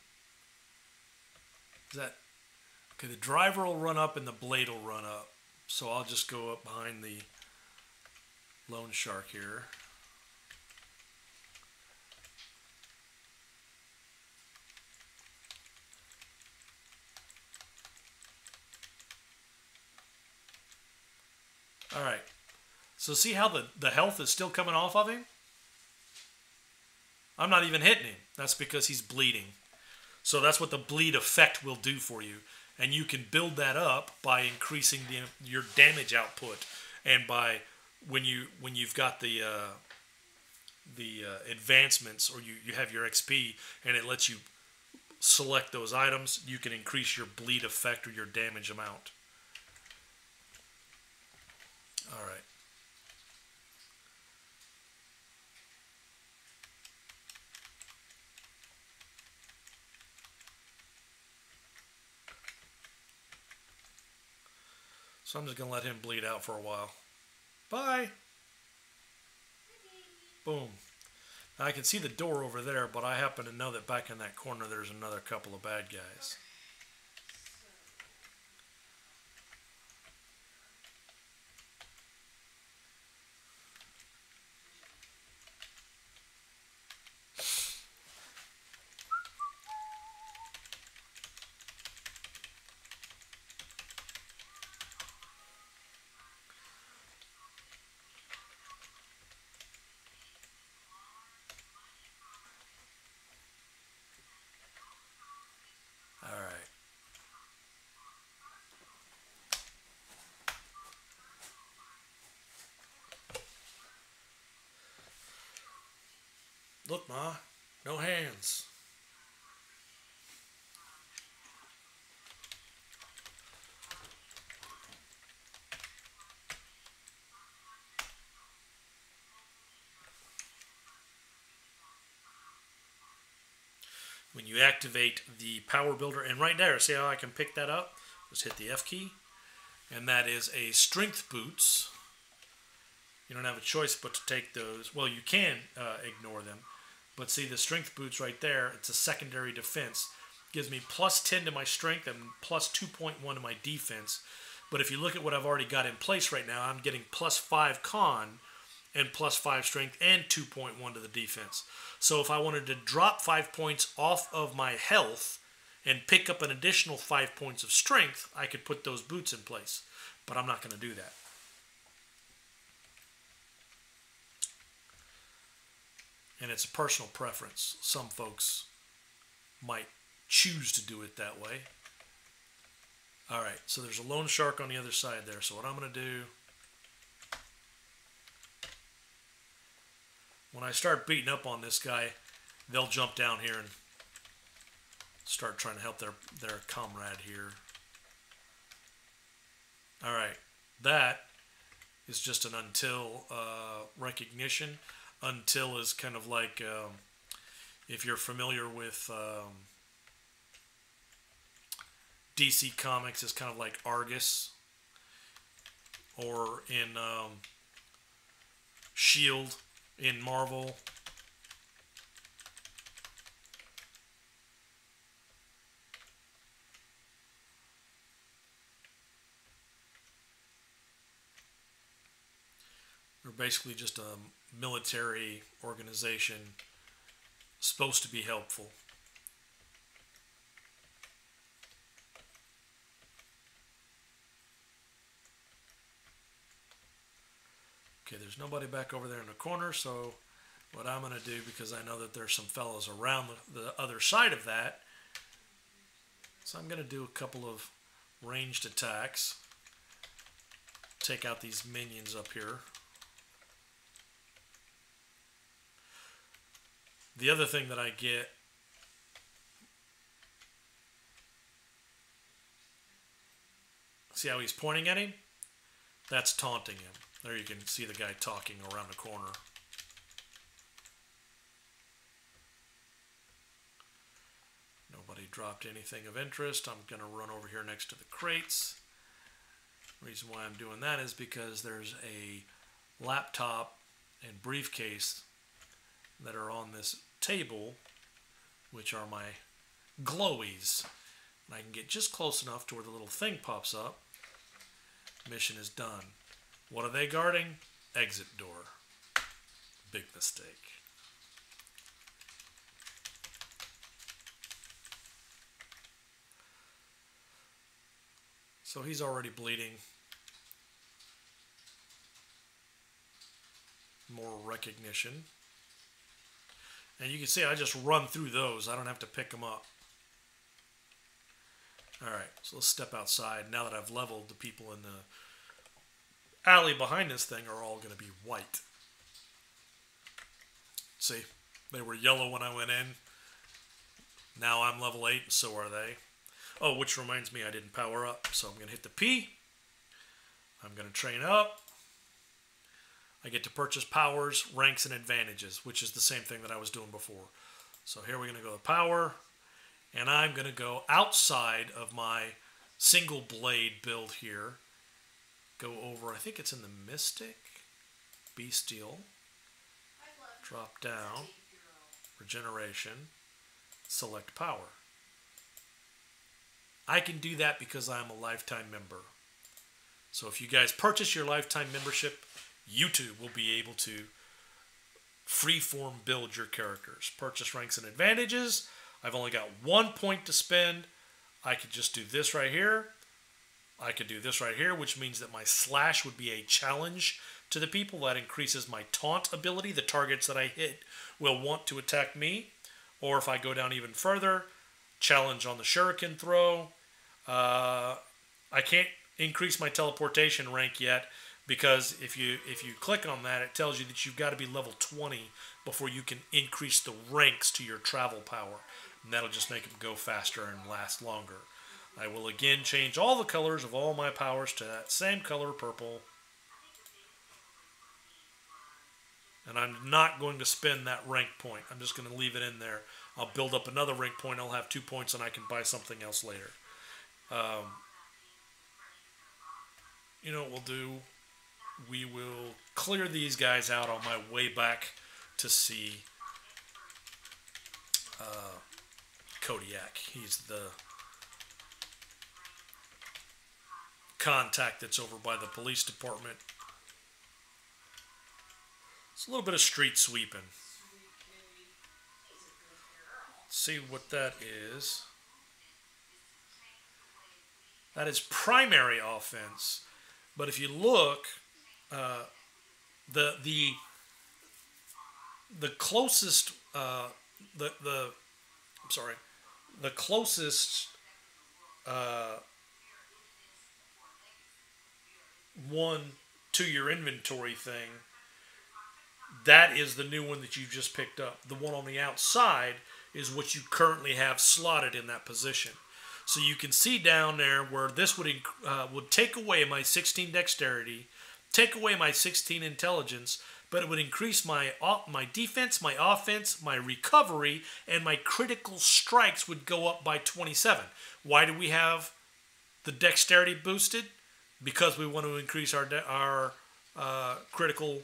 Is that... Okay, the driver will run up and the blade will run up. So I'll just go up behind the loan shark here. Alright. So see how the health is still coming off of him? I'm not even hitting him. That's because he's bleeding. So that's what the bleed effect will do for you. And you can build that up by increasing your damage output, and by when you've got the advancements, or you have your XP and it lets you select those items, you can increase your bleed effect or your damage amount. All right. So I'm just going to let him bleed out for a while. Bye. Boom. Now I can see the door over there, but I happen to know that back in that corner there's another couple of bad guys. Look, Ma, no hands. When you activate the power builder, and right there, see how I can pick that up? Just hit the F key, and that is a strength boots. You don't have a choice but to take those. Well, you can ignore them. But see the strength boots right there, it's a secondary defense. Gives me plus 10 to my strength and plus 2.1 to my defense. But if you look at what I've already got in place right now, I'm getting plus 5 con and +5 strength and 2.1 to the defense. So if I wanted to drop 5 points off of my health and pick up an additional 5 points of strength, I could put those boots in place. But I'm not going to do that. And it's a personal preference. Some folks might choose to do it that way. Alright, so there's a lone shark on the other side there. So what I'm going to do, when I start beating up on this guy, they'll jump down here and start trying to help their comrade here. Alright, that is just an until recognition. Until is kind of like, if you're familiar with DC Comics, it's kind of like Argus, or in Shield in Marvel. They're basically just a military organization supposed to be helpful. Okay, there's nobody back over there in the corner, so what I'm going to do, because I know that there's some fellows around the other side of that, so I'm going to do a couple of ranged attacks. Take out these minions up here. The other thing that I get, see how he's pointing at him? That's taunting him. There you can see the guy talking around the corner. Nobody dropped anything of interest. I'm going to run over here next to the crates. The reason why I'm doing that is because there's a laptop and briefcase that are on this table, which are my glowies. And I can get just close enough to where the little thing pops up. Mission is done. What are they guarding? Exit door. Big mistake. So he's already bleeding. More recognition. And you can see I just run through those. I don't have to pick them up. Alright, so let's step outside. Now that I've leveled, the people in the alley behind this thing are all going to be white. See, they were yellow when I went in. Now I'm level 8, and so are they. Oh, which reminds me I didn't power up. So I'm going to hit the P. I'm going to train up. I get to purchase powers, ranks, and advantages, which is the same thing that I was doing before. So here we're going to go to power, and I'm going to go outside of my single blade build here. Go over, I think it's in the Mystic, Bestial, drop down, regeneration, select power. I can do that because I'm a lifetime member. So if you guys purchase your lifetime membership, YouTube will be able to freeform build your characters. Purchase ranks and advantages. I've only got 1 point to spend. I could just do this right here. I could do this right here, which means that my slash would be a challenge to the people. That increases my taunt ability. The targets that I hit will want to attack me. Or if I go down even further, challenge on the shuriken throw. I can't increase my teleportation rank yet, because if you click on that, it tells you that you've got to be level 20 before you can increase the ranks to your travel power. And that'll just make them go faster and last longer. I will again change all the colors of all my powers to that same color, purple. And I'm not going to spend that rank point. I'm just going to leave it in there. I'll build up another rank point. I'll have 2 points and I can buy something else later. You know what we'll do? We will clear these guys out on my way back to see Kodiak. He's the contact that's over by the police department. It's a little bit of street sweeping. Let's see what that is. That is primary offense. But if you look, the closest the closest one to your inventory thing, that is the new one that you just picked up. The one on the outside is what you currently have slotted in that position. So you can see down there where this would take away my 16 dexterity, take away my 16 intelligence, but it would increase my defense, my offense, my recovery, and my critical strikes would go up by 27. Why do we have the dexterity boosted? Because we want to increase our critical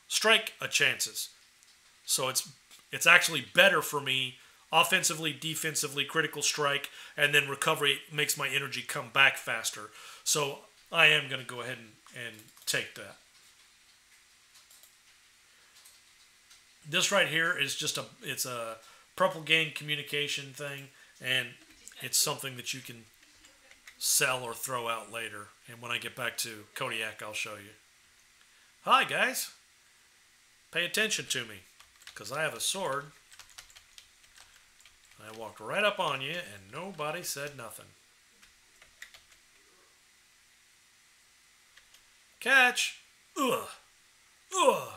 strike chances. So it's actually better for me offensively, defensively, critical strike, and then recovery makes my energy come back faster. So I am going to go ahead and take that. This right here is just it's a purple gang communication thing, and it's something that you can sell or throw out later. And when I get back to Kodiak, I'll show you. Hi, guys. Pay attention to me, because I have a sword. I walked right up on you, and nobody said nothing. Catch! Ugh! Ugh!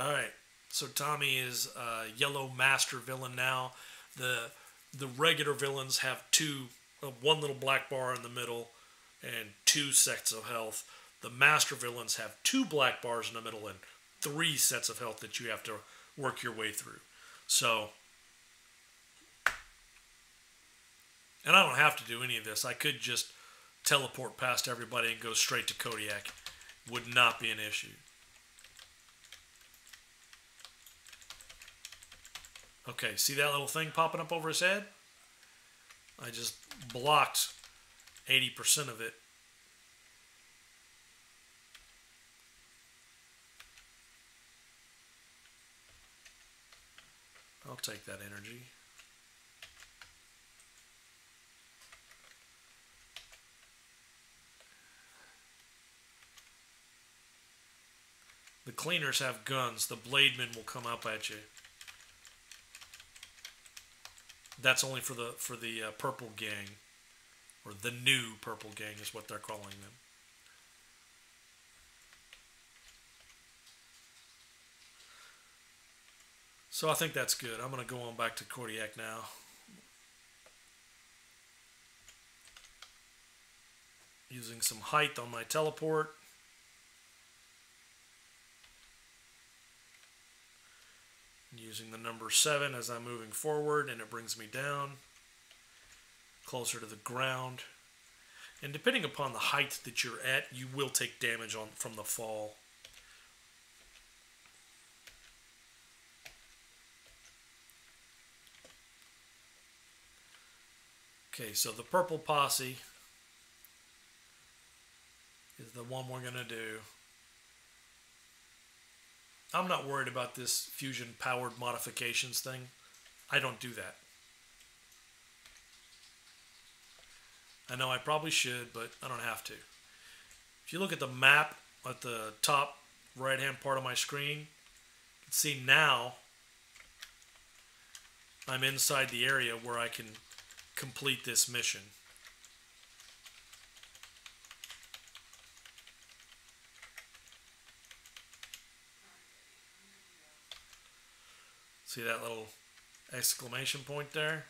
Alright, so Tommy is a yellow master villain now. The regular villains have one little black bar in the middle and 2 sets of health. The master villains have 2 black bars in the middle and 3 sets of health that you have to work your way through. So, and I don't have to do any of this. I could just teleport past everybody and go straight to Kodiak. Would not be an issue. Okay, see that little thing popping up over his head? I just blocked 80% of it. I'll take that energy. The cleaners have guns. The blademen will come up at you. That's only for the purple gang, or the new purple gang is what they're calling them. So I think that's good. I'm going to go on back to Kodiak now. Using some height on my teleport. Using the number 7 as I'm moving forward, and it brings me down closer to the ground. And depending upon the height that you're at, you will take damage from the fall. Okay, so the purple posse is the one we're going to do. I'm not worried about this fusion-powered modifications thing. I don't do that. I know I probably should, but I don't have to. If you look at the map at the top right-hand part of my screen, you can see now I'm inside the area where I can complete this mission. See that little exclamation point there?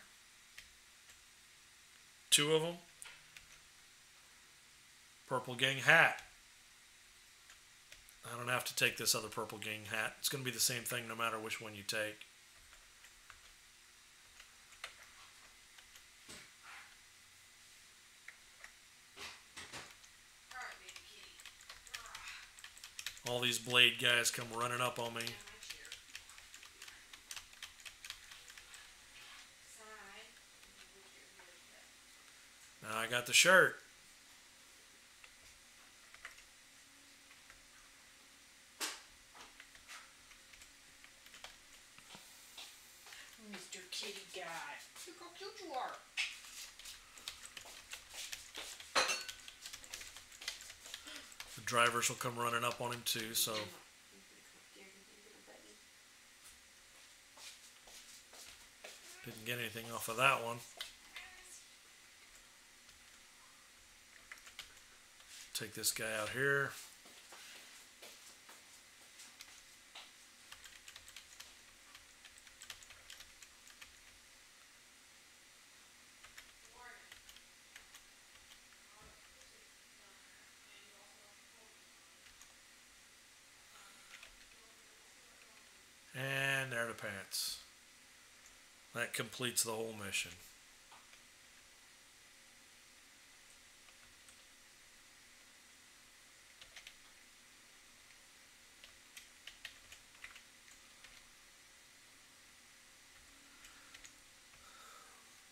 2 of them. Purple gang hat. I don't have to take this other purple gang hat. It's going to be the same thing no matter which one you take. All these blade guys come running up on me. Now I got the shirt. Mr. Kitty Guy. Look how cute you are. The drivers will come running up on him too, so... Didn't get anything off of that one. Take this guy out here. And there are the pants. That completes the whole mission.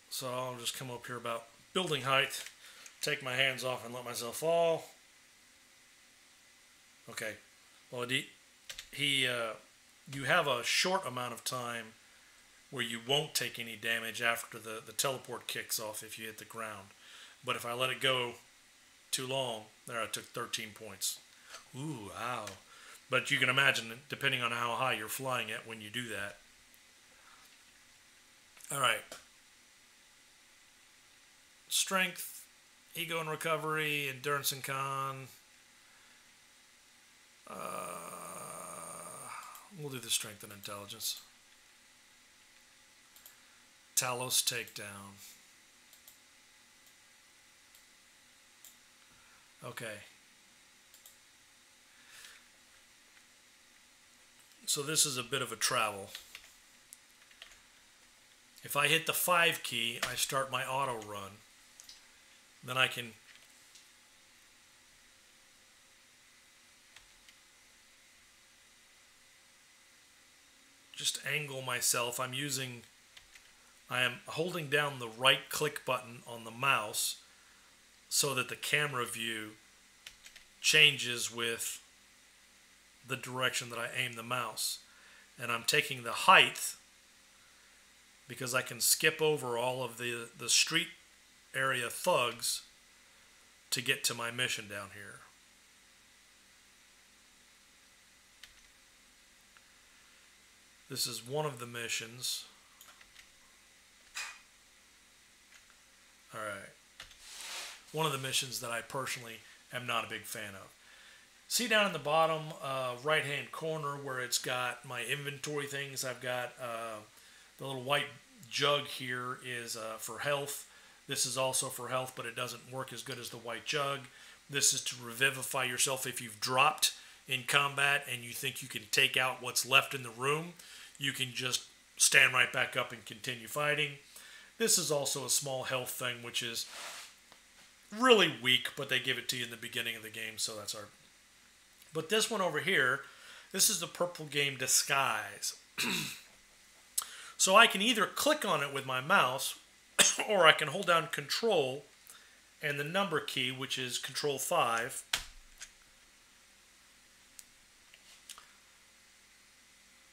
So I'll just come up here about building height, take my hands off and let myself fall. Okay. Well, you have a short amount of time where you won't take any damage after the teleport kicks off if you hit the ground. But if I let it go too long, there I took 13 points. Ooh, ow. But you can imagine, depending on how high you're flying at when you do that. Alright. Strength, ego and recovery, endurance and con. We'll do the strength and intelligence. Talos takedown. Okay. So this is a bit of a travel. If I hit the 5 key, I start my auto run. Then I can just angle myself. I am holding down the right click button on the mouse so that the camera view changes with the direction that I aim the mouse. And I'm taking the height because I can skip over all of the street area thugs to get to my mission down here. This is one of the missions. Alright. One of the missions that I personally am not a big fan of. See down in the bottom right hand corner where it's got my inventory things. I've got the little white jug here is for health. This is also for health, but it doesn't work as good as the white jug. This is to revivify yourself if you've dropped in combat and you think you can take out what's left in the room. You can just stand right back up and continue fighting. This is also a small health thing, which is really weak, but they give it to you in the beginning of the game, so that's our... But this one over here, this is the purple game Disguise. So I can either click on it with my mouse, or I can hold down Control and the number key, which is Control 5.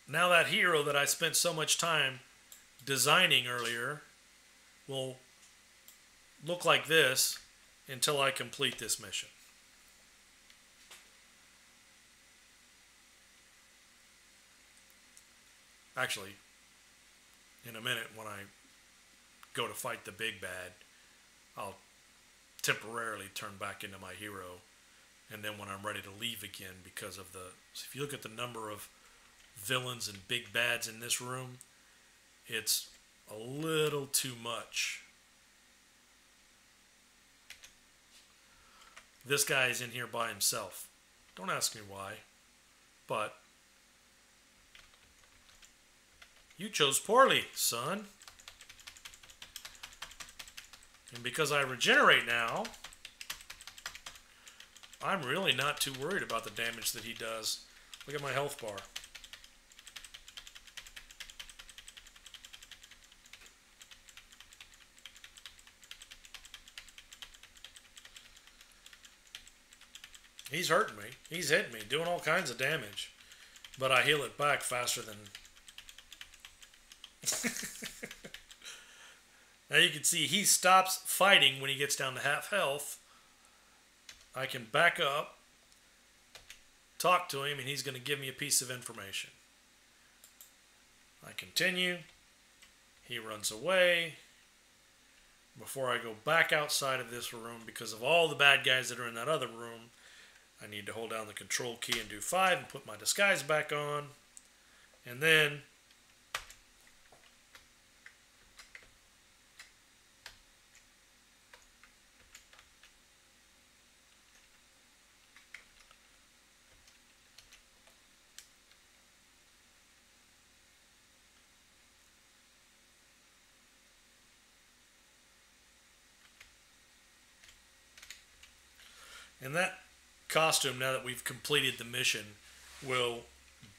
Now that hero that I spent so much time designing earlier will look like this until I complete this mission. Actually, in a minute when I go to fight the big bad, I'll temporarily turn back into my hero, and then when I'm ready to leave again, because of the... So if you look at the number of villains and big bads in this room, it's a little too much. This guy is in here by himself. Don't ask me why, but you chose poorly, son. And because I regenerate now, I'm really not too worried about the damage that he does. Look at my health bar. He's hurting me. He's hitting me, doing all kinds of damage. But I heal it back faster than... Now you can see he stops fighting when he gets down to half health. I can back up, talk to him, and he's going to give me a piece of information. I continue. He runs away. Before I go back outside of this room, because of all the bad guys that are in that other room, I need to hold down the control key and do 5 and put my disguise back on. And then that costume, now that we've completed the mission, will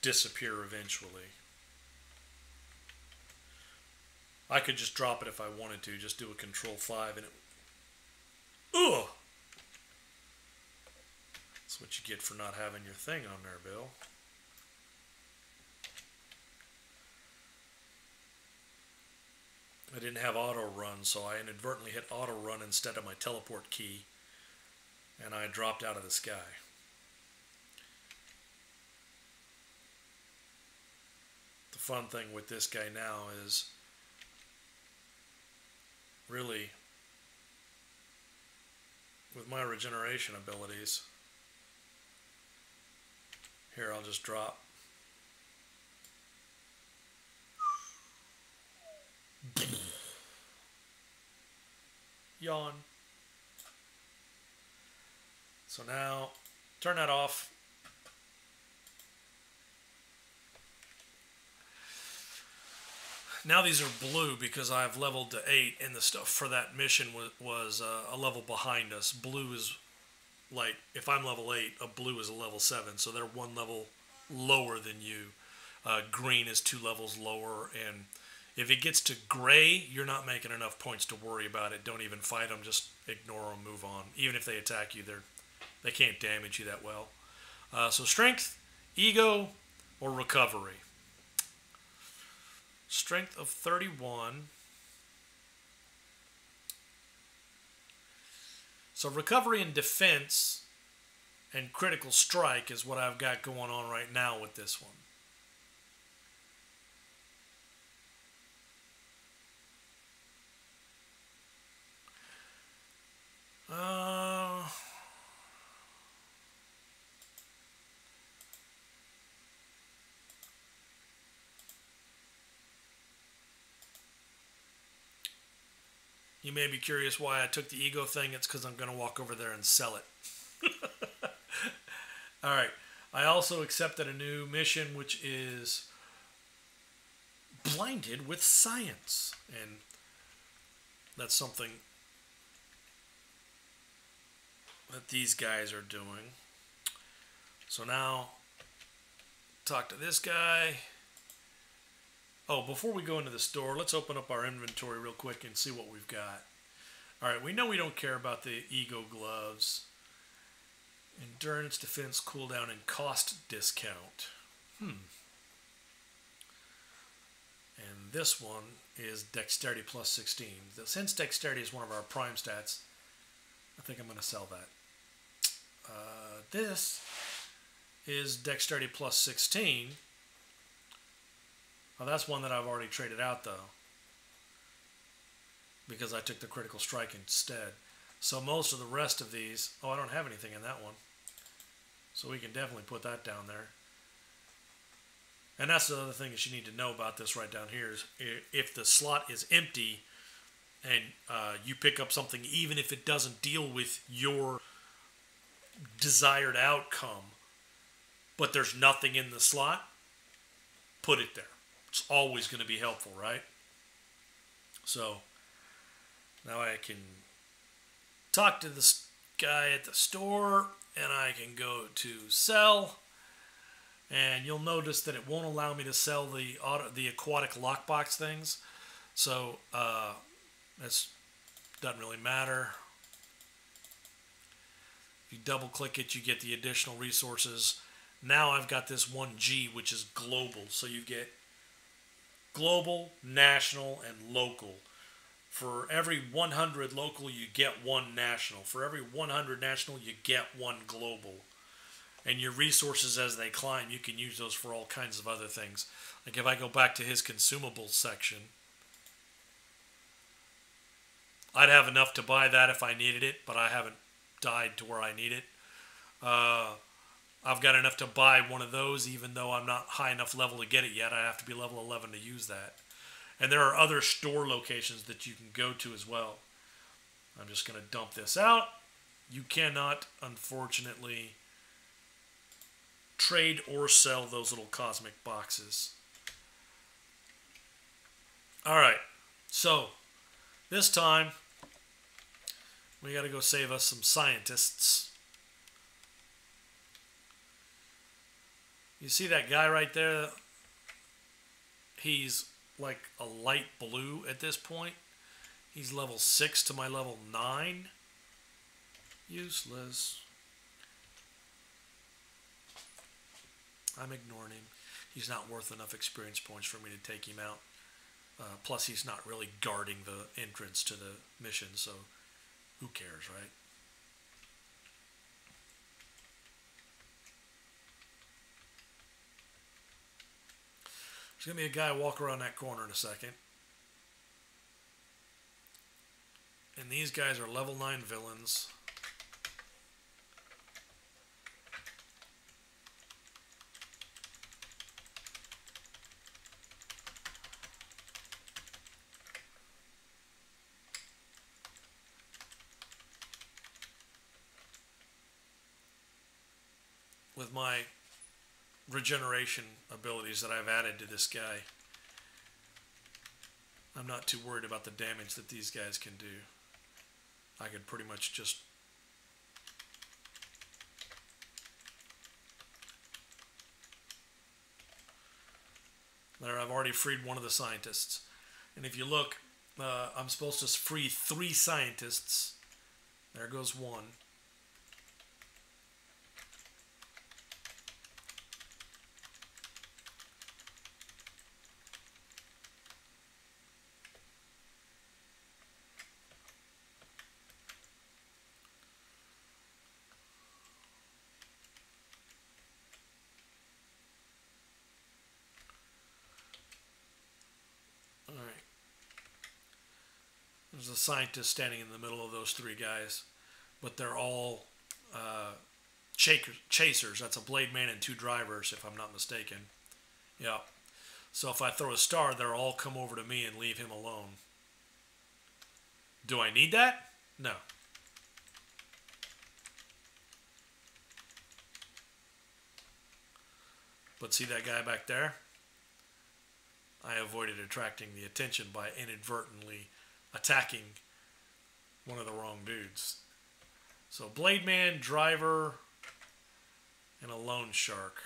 disappear eventually. I could just drop it if I wanted to, just do a control 5 and it... Ugh! That's what you get for not having your thing on there, Bill. I didn't have auto run, so I inadvertently hit auto run instead of my teleport key. And I dropped out of the sky. The fun thing with this guy now is really with my regeneration abilities. Here, I'll just drop. Yawn. So now, turn that off. Now these are blue because I've leveled to 8 and the stuff for that mission was a level behind us. Blue is like, if I'm level 8, a blue is a level 7, so they're 1 level lower than you. Green is 2 levels lower, and if it gets to gray, you're not making enough points to worry about it. Don't even fight them, just ignore them, move on. Even if they attack you, they can't damage you that well. So strength, ego, or recovery. Strength of 31. So recovery and defense and critical strike is what I've got going on right now with this one. You may be curious why I took the ego thing. It's because I'm going to walk over there and sell it. Alright. I also accepted a new mission, which is Blinded with Science. And that's something that these guys are doing. So now, talk to this guy. Oh, before we go into the store, let's open up our inventory real quick and see what we've got. Alright, we know we don't care about the ego gloves. Endurance, defense, cooldown, and cost discount. And this one is dexterity plus 16. Since dexterity is one of our prime stats, I think I'm going to sell that. This is dexterity plus 16. Oh, that's one that I've already traded out, though, because I took the critical strike instead. So most of the rest of these... Oh, I don't have anything in that one. So we can definitely put that down there. And that's the other thing that you need to know about this right down here is if the slot is empty and you pick up something, even if it doesn't deal with your desired outcome, but there's nothing in the slot, put it there. It's always going to be helpful, right? So now I can talk to guy at the store, and I can go to sell, and you'll notice that it won't allow me to sell the aquatic lockbox things. So that doesn't really matter. If you double click it, you get the additional resources. Now I've got this 1G, which is global. So you get global, national, and local. For every 100 local, you get 1 national. For every 100 national, you get 1 global. And your resources as they climb, you can use those for all kinds of other things. Like if I go back to his consumables section, I'd have enough to buy that if I needed it, but I haven't died to where I need it. I've got enough to buy one of those, even though I'm not high enough level to get it yet. I have to be level 11 to use that. And there are other store locations that you can go to as well. I'm just going to dump this out. You cannot, unfortunately, trade or sell those little cosmic boxes. Alright, so this time we got to go save us some scientists. You see that guy right there? He's like a light blue at this point. He's level 6 to my level 9. Useless. I'm ignoring him. He's not worth enough experience points for me to take him out. Plus, he's not really guarding the entrance to the mission, so who cares, right? There's going to be a guy walk around that corner in a second. And these guys are level 9 villains. With my regeneration abilities that I've added to this guy, I'm not too worried about the damage that these guys can do. I could pretty much just there, I've already freed one of the scientists. And if you look, I'm supposed to free 3 scientists. There goes 1. There's a scientist standing in the middle of those 3 guys, but they're all chasers. That's a blade man and 2 drivers, if I'm not mistaken. Yeah. So if I throw a star, they'll all come over to me and leave him alone. Do I need that? No. But see that guy back there? I avoided attracting the attention by inadvertently attacking one of the wrong dudes. So Blade Man, Driver, and a Lone Shark.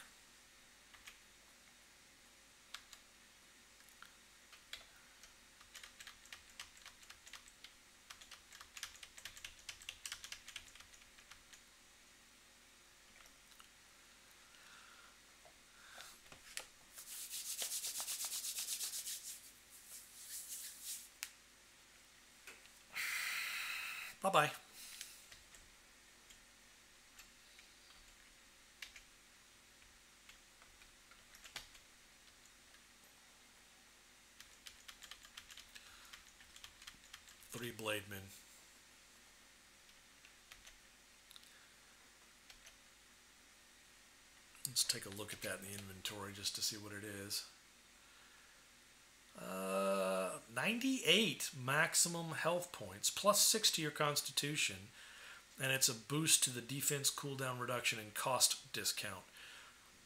Bye-bye. Three blade men. Let's take a look at that in the inventory just to see what it is. 98 maximum health points, plus 6 to your constitution, and it's a boost to the defense cooldown reduction and cost discount.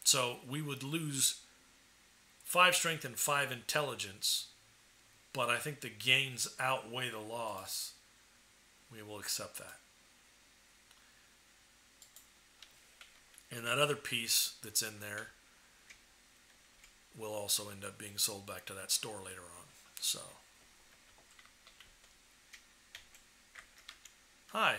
So we would lose 5 strength and 5 intelligence, but I think the gains outweigh the loss. We will accept that. And that other piece that's in there will also end up being sold back to that store later on. So, hi.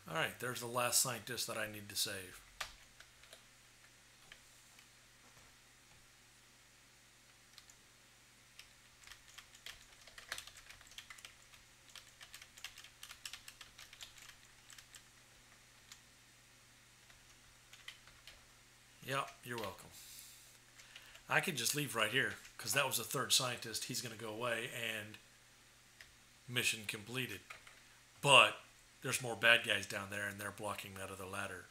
Alright, there's the last scientist that I need to save. Yeah, you're welcome. I could just leave right here, because that was the third scientist. He's going to go away, and mission completed. But there's more bad guys down there, and they're blocking that other ladder.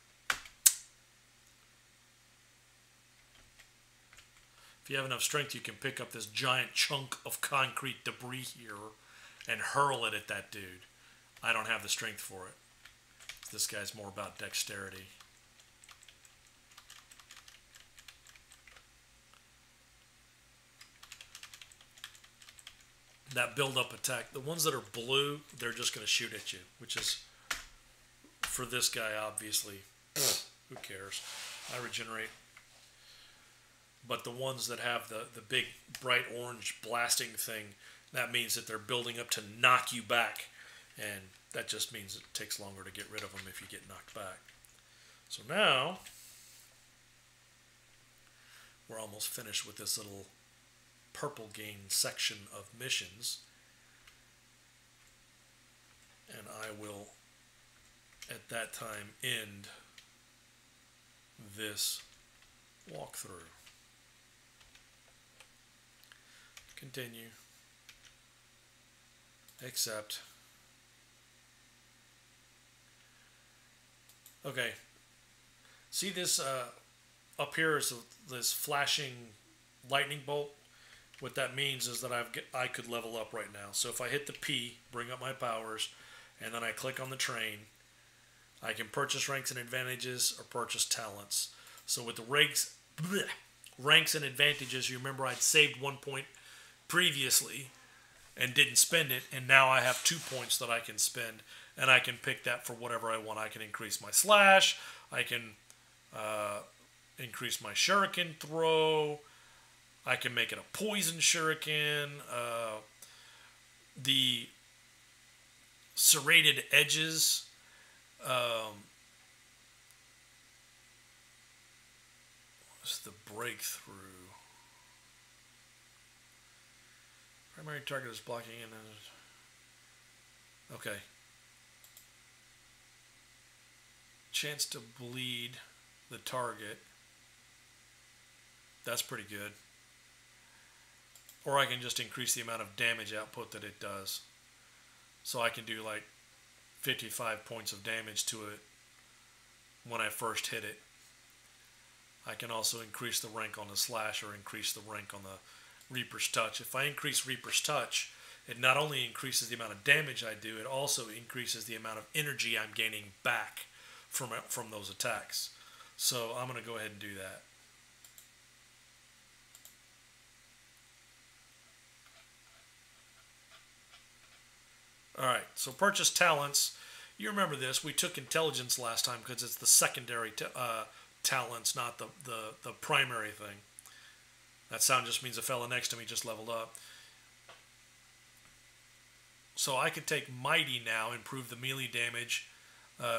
If you have enough strength, you can pick up this giant chunk of concrete debris here and hurl it at that dude. I don't have the strength for it. This guy's more about dexterity. That build-up attack, the ones that are blue, they're just going to shoot at you, which is, for this guy, obviously, who cares? I regenerate. But the ones that have the big, bright orange blasting thing, that means that they're building up to knock you back. And that just means it takes longer to get rid of them if you get knocked back. So now, we're almost finished with this little purple gain section of missions, and I will at that time end this walkthrough. Continue. Accept. Okay. See this up here is this flashing lightning bolt? What that means is that I could level up right now. So if I hit the P, bring up my powers, and then I click on the train, I can purchase ranks and advantages or purchase talents. So with the ranks and advantages, you remember I'd saved 1 point previously and didn't spend it, and now I have 2 points that I can spend, and I can pick that for whatever I want. I can increase my slash, I can increase my shuriken throw, I can make it a poison shuriken. The serrated edges. What's the breakthrough? Primary target is blocking in. Okay. Chance to bleed the target. That's pretty good. Or I can just increase the amount of damage output that it does. So I can do like 55 points of damage to it when I first hit it. I can also increase the rank on the slash or increase the rank on the Reaper's Touch. If I increase Reaper's Touch, it not only increases the amount of damage I do, it also increases the amount of energy I'm gaining back from those attacks. So I'm going to go ahead and do that. Alright, so purchase talents. You remember this. We took intelligence last time because it's the secondary talents, not the primary thing. That sound just means the fella next to me just leveled up. So I could take Mighty now, improve the melee damage,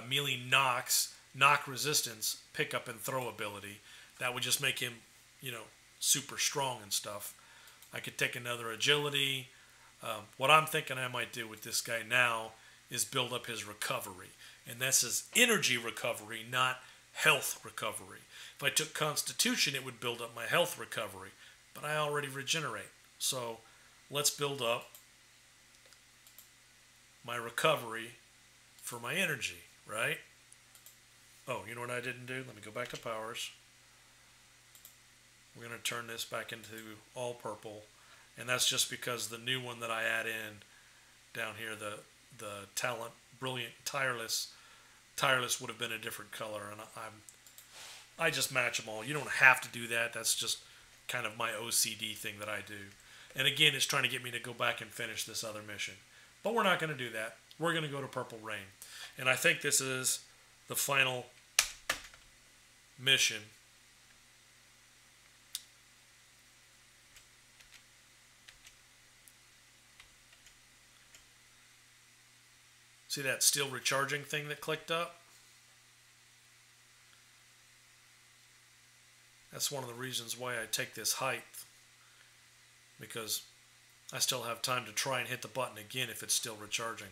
melee knocks, knock resistance, pick up and throw ability. That would just make him, you know, super strong and stuff. I could take another agility. What I'm thinking I might do with this guy now is build up his recovery. And that's his energy recovery, not health recovery. If I took Constitution, it would build up my health recovery. But I already regenerate. So let's build up my recovery for my energy, right? Oh, you know what I didn't do? Let me go back to powers. We're going to turn this back into all purple. And that's just because the new one that I add in down here, the talent, brilliant, tireless would have been a different color. And I just match them all. You don't have to do that. That's just kind of my OCD thing that I do. And again, it's trying to get me to go back and finish this other mission. But we're not going to do that. We're going to go to Purple Rain. And I think this is the final mission. See that steel recharging thing that clicked up? That's one of the reasons why I take this height. Because I still have time to try and hit the button again if it's still recharging.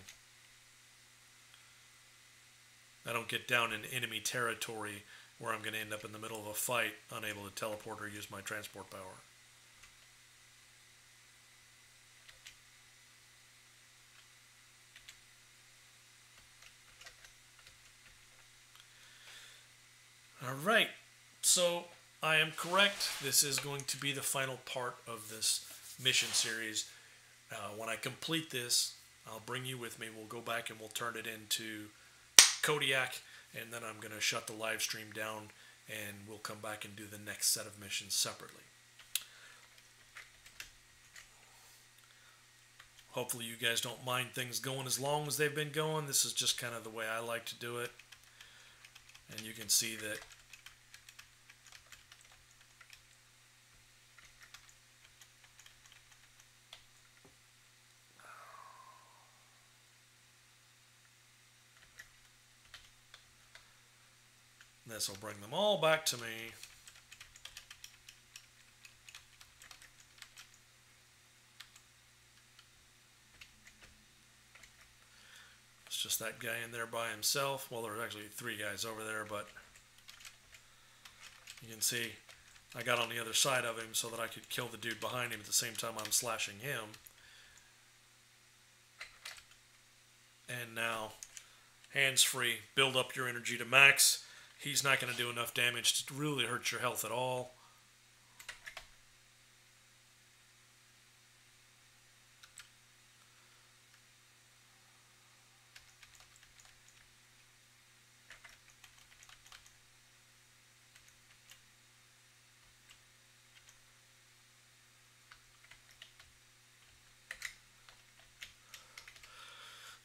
I don't get down in enemy territory where I'm going to end up in the middle of a fight, unable to teleport or use my transport power. Alright, so I am correct. This is going to be the final part of this mission series. When I complete this, I'll bring you with me. We'll go back and we'll turn it into Kodiak, and then I'm going to shut the live stream down and we'll come back and do the next set of missions separately. Hopefully you guys don't mind things going as long as they've been going. This is just kind of the way I like to do it. And you can see that this will bring them all back to me. It's just that guy in there by himself. Well, there's actually 3 guys over there, but you can see I got on the other side of him so that I could kill the dude behind him at the same time I'm slashing him. And now, hands free, build up your energy to max. He's not going to do enough damage to really hurt your health at all.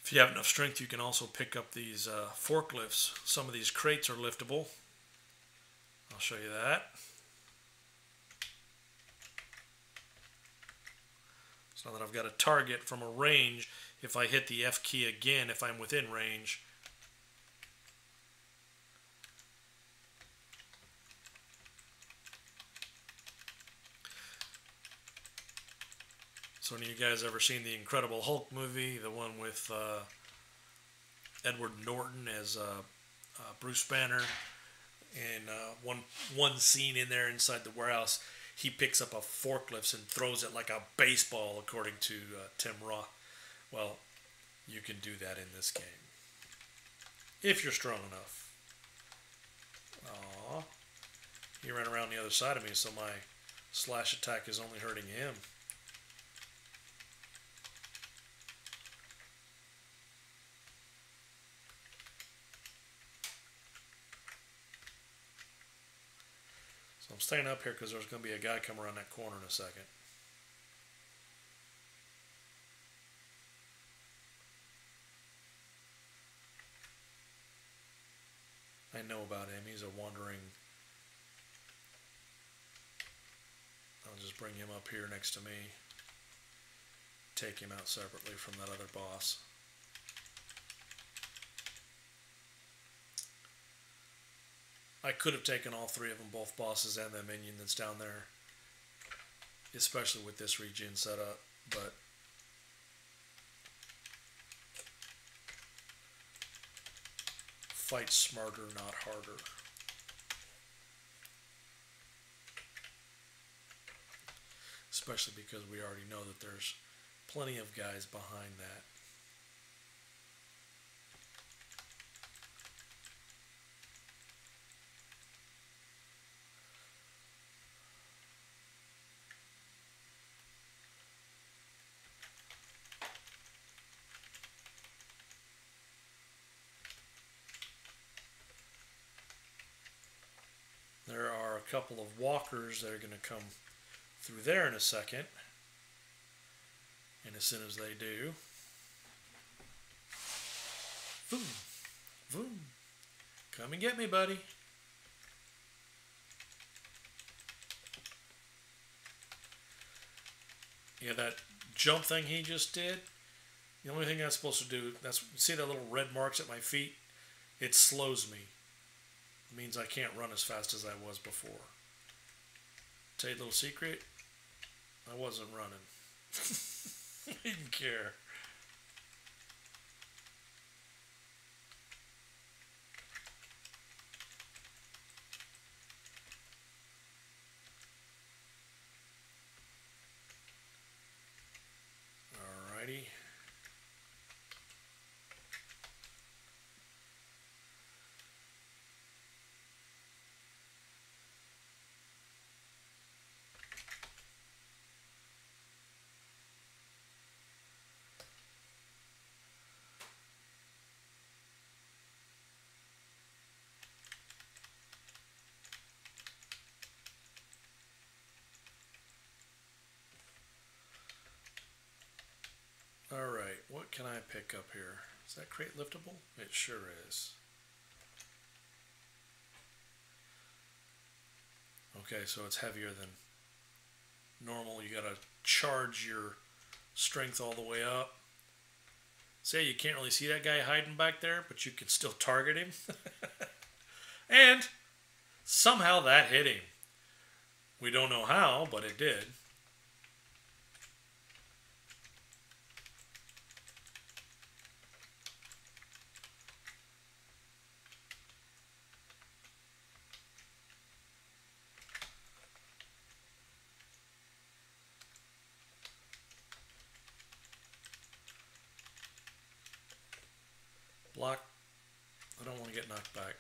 If you have enough strength, you can also pick up these forklifts. Some of these crates are liftable. I'll show you that. So now that I've got a target from a range, if I hit the F key again, if I'm within range, so any of you guys ever seen the Incredible Hulk movie, the one with Edward Norton as Bruce Banner, and one scene in there inside the warehouse, he picks up a forklift and throws it like a baseball, according to Tim Roth. Well, you can do that in this game if you're strong enough. Aww, he ran around the other side of me, so my slash attack is only hurting him. I'm staying up here because there's going to be a guy come around that corner in a second. I know about him. He's a wandering. I'll just bring him up here next to me. Take him out separately from that other boss. I could have taken all 3 of them, both bosses and the minion that's down there, especially with this regen setup, but fight smarter, not harder. Especially because we already know that there's plenty of guys behind that. couple of walkers that are going to come through there in a second. And as soon as they do, boom, boom, come and get me, buddy. Yeah, that jump thing he just did, the only thing that's supposed to do, see that little red marks at my feet? It slows me. It means I can't run as fast as I was before. Tell you a little secret, I wasn't running. I didn't care. Alrighty. Alright, what can I pick up here? Is that crate liftable? It sure is. Okay, so it's heavier than normal. You gotta charge your strength all the way up. Say you can't really see that guy hiding back there, but you can still target him. And somehow that hit him. We don't know how, but it did. Block. I don't want to get knocked back.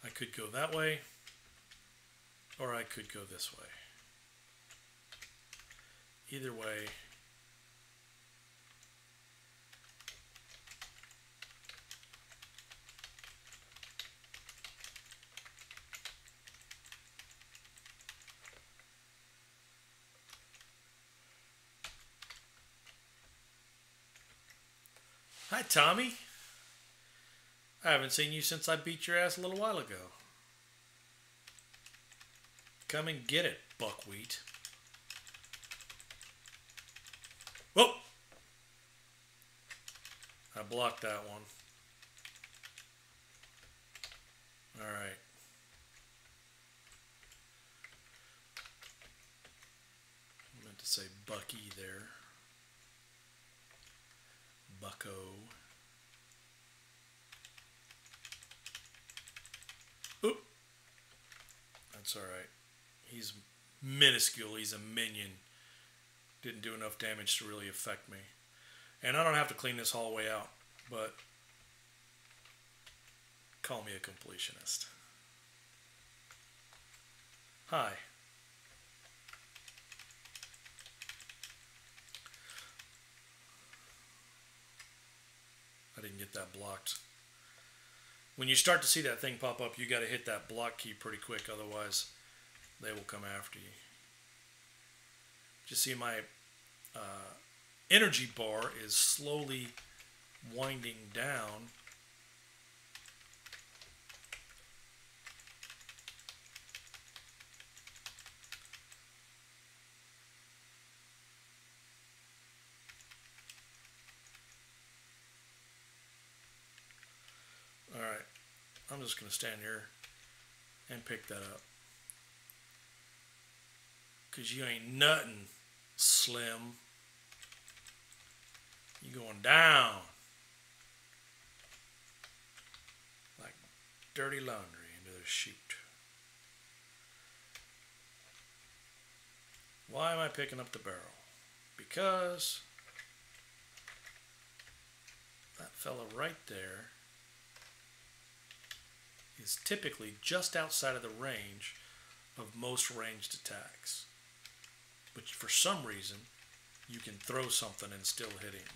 I could go that way, or I could go this way. Either way, hi, Tommy. I haven't seen you since I beat your ass a little while ago. Come and get it, buckwheat. Whoa! I blocked that one. Alright. I meant to say Bucky there. Bucko. Oop. That's alright. He's minuscule. He's a minion. Didn't do enough damage to really affect me. And I don't have to clean this hallway out, but call me a completionist. Hi. I didn't get that blocked. When you start to see that thing pop up, you got to hit that block key pretty quick, otherwise they will come after you. Just see my energy bar is slowly winding down. Alright, I'm just going to stand here and pick that up. Because you ain't nothing, Slim. You going down like dirty laundry into the chute. Why am I picking up the barrel? Because that fella right there is typically just outside of the range of most ranged attacks. But for some reason, you can throw something and still hit him.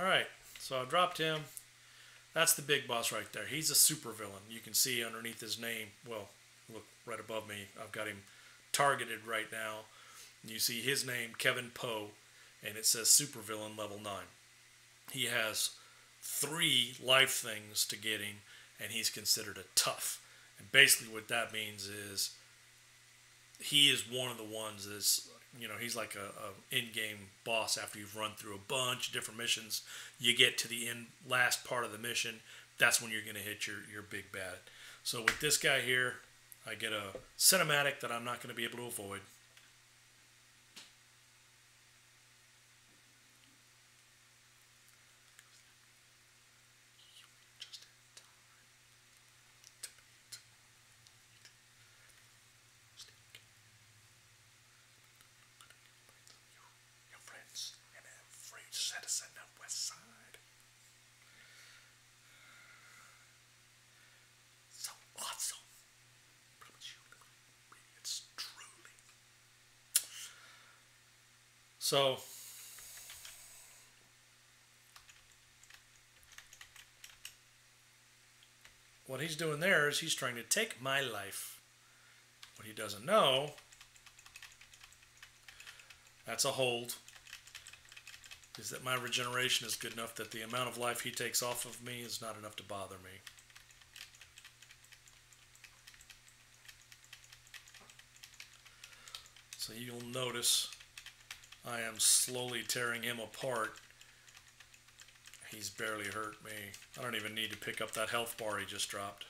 Alright, so I dropped him. That's the big boss right there. He's a supervillain. You can see underneath his name, well, look right above me, I've got him targeted right now. You see his name, Kevin Poe, and it says supervillain level 9. He has 3 life things to get him, and he's considered a tough. And basically what that means is he is one of the ones that's, you know, he's like a in-game boss after you've run through a bunch of different missions. You get to the last part of the mission, that's when you're going to hit your big bad. So with this guy here, I get a cinematic that I'm not going to be able to avoid. So, what he's doing there is he's trying to take my life. What he doesn't know, that's a hold, is that my regeneration is good enough that the amount of life he takes off of me is not enough to bother me. So you'll notice I am slowly tearing him apart. He's barely hurt me. I don't even need to pick up that health bar he just dropped.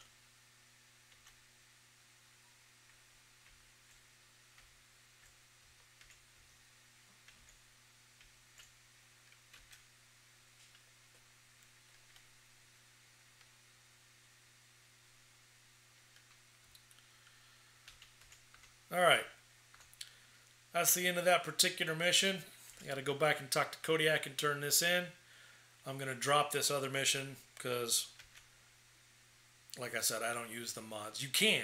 Alright. That's the end of that particular mission. I got to go back and talk to Kodiak and turn this in. I'm going to drop this other mission because, like I said, I don't use the mods. You can.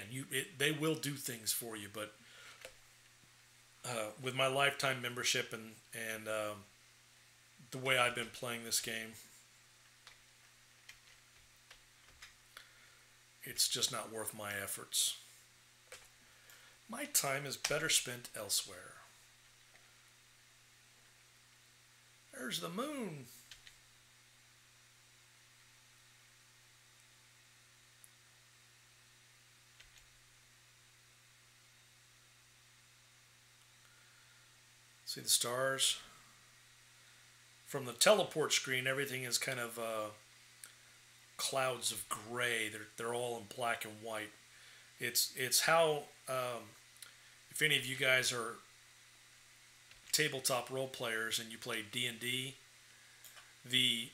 They will do things for you, but with my lifetime membership and the way I've been playing this game, it's just not worth my efforts. My time is better spent elsewhere. There's the moon. See the stars? From the teleport screen, everything is kind of clouds of gray. They're all in black and white. It's how, if any of you guys are tabletop role players and you play D&D, the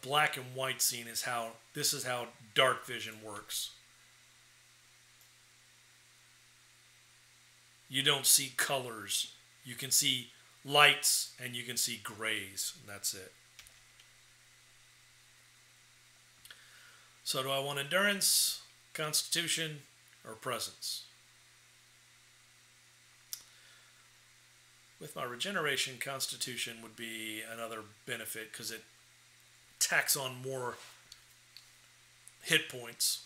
black and white scene is how dark vision works. You don't see colors. You can see lights and you can see grays, and that's it. So do I want endurance, constitution, or presence? With my regeneration, constitution would be another benefit because it tacks on more hit points.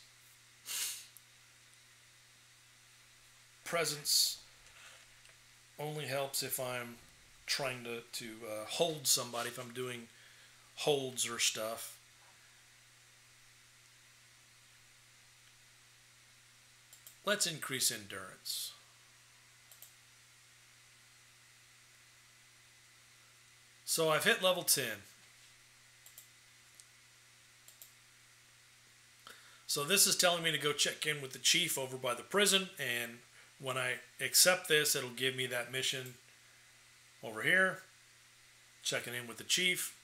Presence only helps if I'm trying to hold somebody, if I'm doing holds or stuff. Let's increase endurance. So I've hit level 10. So this is telling me to go check in with the chief over by the prison, and when I accept this, it'll give me that mission over here, checking in with the chief.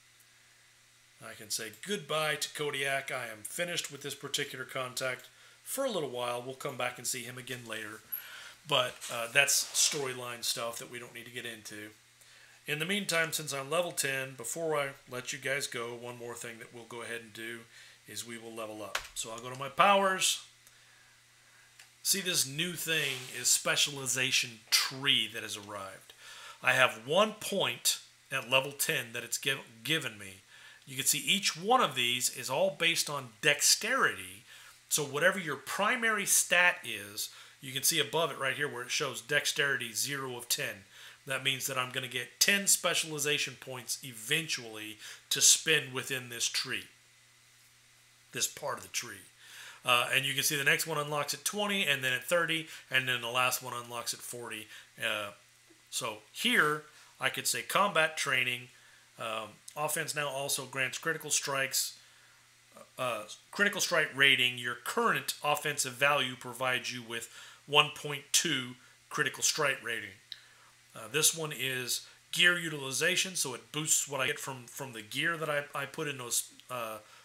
I can say goodbye to Kodiak. I am finished with this particular contact for a little while. We'll come back and see him again later, but that's storyline stuff that we don't need to get into. In the meantime, since I'm level 10, before I let you guys go, one more thing that we'll go ahead and do is we will level up. So I'll go to my powers. See, this new thing is specialization tree that has arrived. I have 1 point at level 10 that it's given me, you can see each one of these is all based on dexterity. So whatever your primary stat is, you can see above it right here where it shows dexterity 0 of 10. That means that I'm going to get 10 specialization points eventually to spend within this tree, this part of the tree. And you can see the next one unlocks at 20, and then at 30, and then the last one unlocks at 40. So here, I could say combat training. Offense now also grants critical strikes. Critical strike rating. Your current offensive value provides you with 1.2 critical strike rating. This one is gear utilization, so it boosts what I get from the gear that I put in those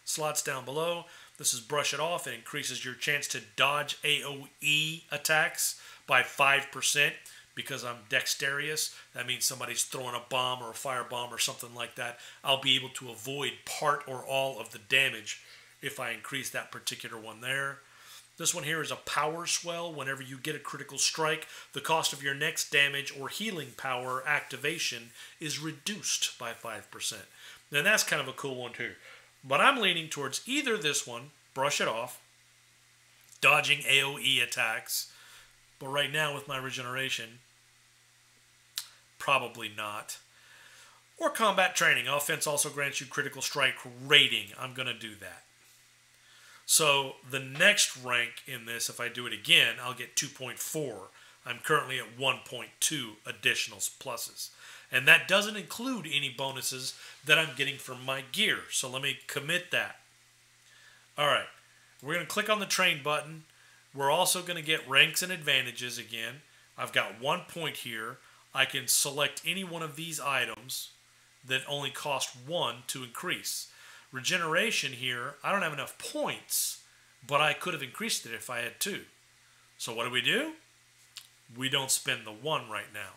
slots down below. This is brush it off. It increases your chance to dodge AoE attacks by 5% because I'm dexterous. That means somebody's throwing a bomb or a firebomb or something like that. I'll be able to avoid part or all of the damage if I increase that particular one there. This one here is a power swell. Whenever you get a critical strike, the cost of your next damage or healing power activation is reduced by 5%. And that's kind of a cool one too. But I'm leaning towards either this one, brush it off, dodging AoE attacks. But right now with my regeneration, probably not. Or combat training. Offense also grants you critical strike rating. I'm going to do that. So the next rank in this, if I do it again, I'll get 2.4. I'm currently at 1.2 additional pluses. And that doesn't include any bonuses that I'm getting from my gear. So let me commit that. All right. We're going to click on the train button. We're also going to get ranks and advantages again. I've got 1 point here. I can select any one of these items that only cost 1 to increase. Regeneration here, I don't have enough points, but I could have increased it if I had 2. So what do? We don't spend the 1 right now.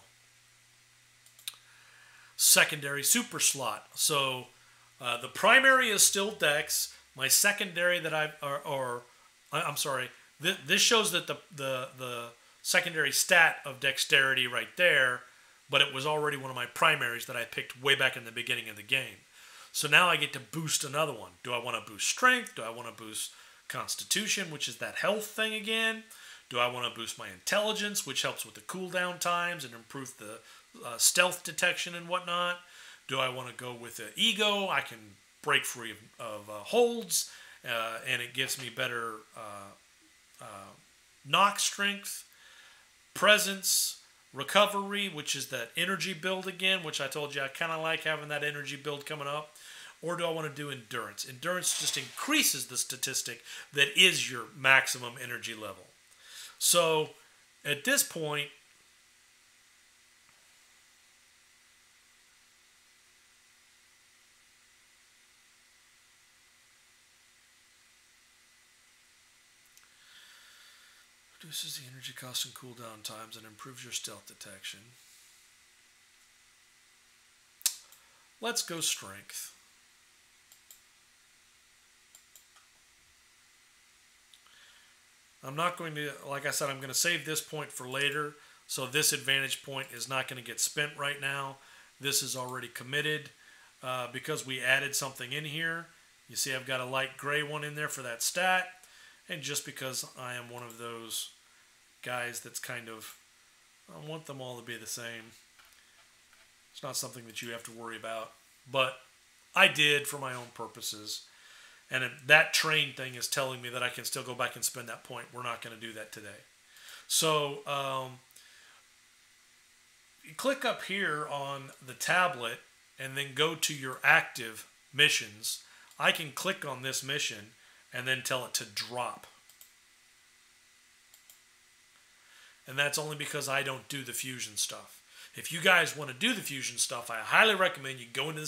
Secondary super slot. So the primary is still Dex. My secondary that I'm sorry, this shows that the secondary stat of dexterity right there, but it was already one of my primaries that I picked way back in the beginning of the game. So now I get to boost another one. Do I want to boost strength? Do I want to boost constitution, which is that health thing again? Do I want to boost my intelligence, which helps with the cooldown times and improve the stealth detection and whatnot? Do I want to go with the ego? I can break free of holds, and it gives me better knock strength, presence, recovery, which is that energy build again, which I told you I kind of like having that energy build coming up. Or do I want to do endurance? Endurance just increases the statistic that is your maximum energy level. So at this point, reduces the energy cost and cooldown times and improves your stealth detection. Let's go strength. I'm not going to, like I said, I'm going to save this point for later. So this advantage point is not going to get spent right now. This is already committed because we added something in here. You see I've got a light gray one in there for that stat. And just because I am one of those guys that's kind of, I want them all to be the same. It's not something that you have to worry about. But I did for my own purposes. And that train thing is telling me that I can still go back and spend that point. We're not going to do that today. So you click up here on the tablet and then go to your active missions. I can click on this mission and then tell it to drop. And that's only because I don't do the fusion stuff. If you guys want to do the fusion stuff, I highly recommend you go into the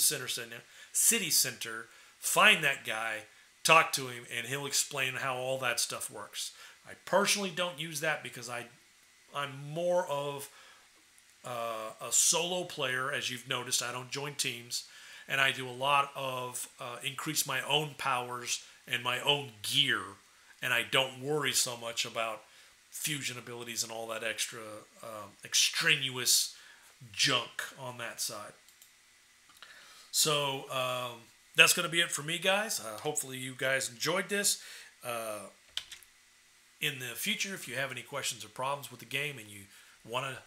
city center, find that guy, talk to him, and he'll explain how all that stuff works. I personally don't use that because I'm more of a solo player. As you've noticed, I don't join teams, and I do a lot of increase my own powers and my own gear, and I don't worry so much about fusion abilities and all that extra extraneous junk on that side. So that's going to be it for me, guys. Hopefully you guys enjoyed this. In the future, if you have any questions or problems with the game and you want to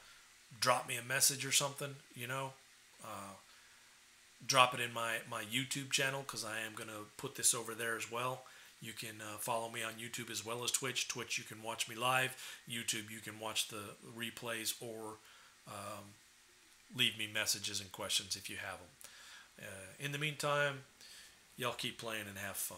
drop me a message or something, drop it in my YouTube channel, because I am going to put this over there as well. You can follow me on YouTube as well as Twitch. Twitch, you can watch me live. YouTube, you can watch the replays or leave me messages and questions if you have them. In the meantime, y'all keep playing and have fun.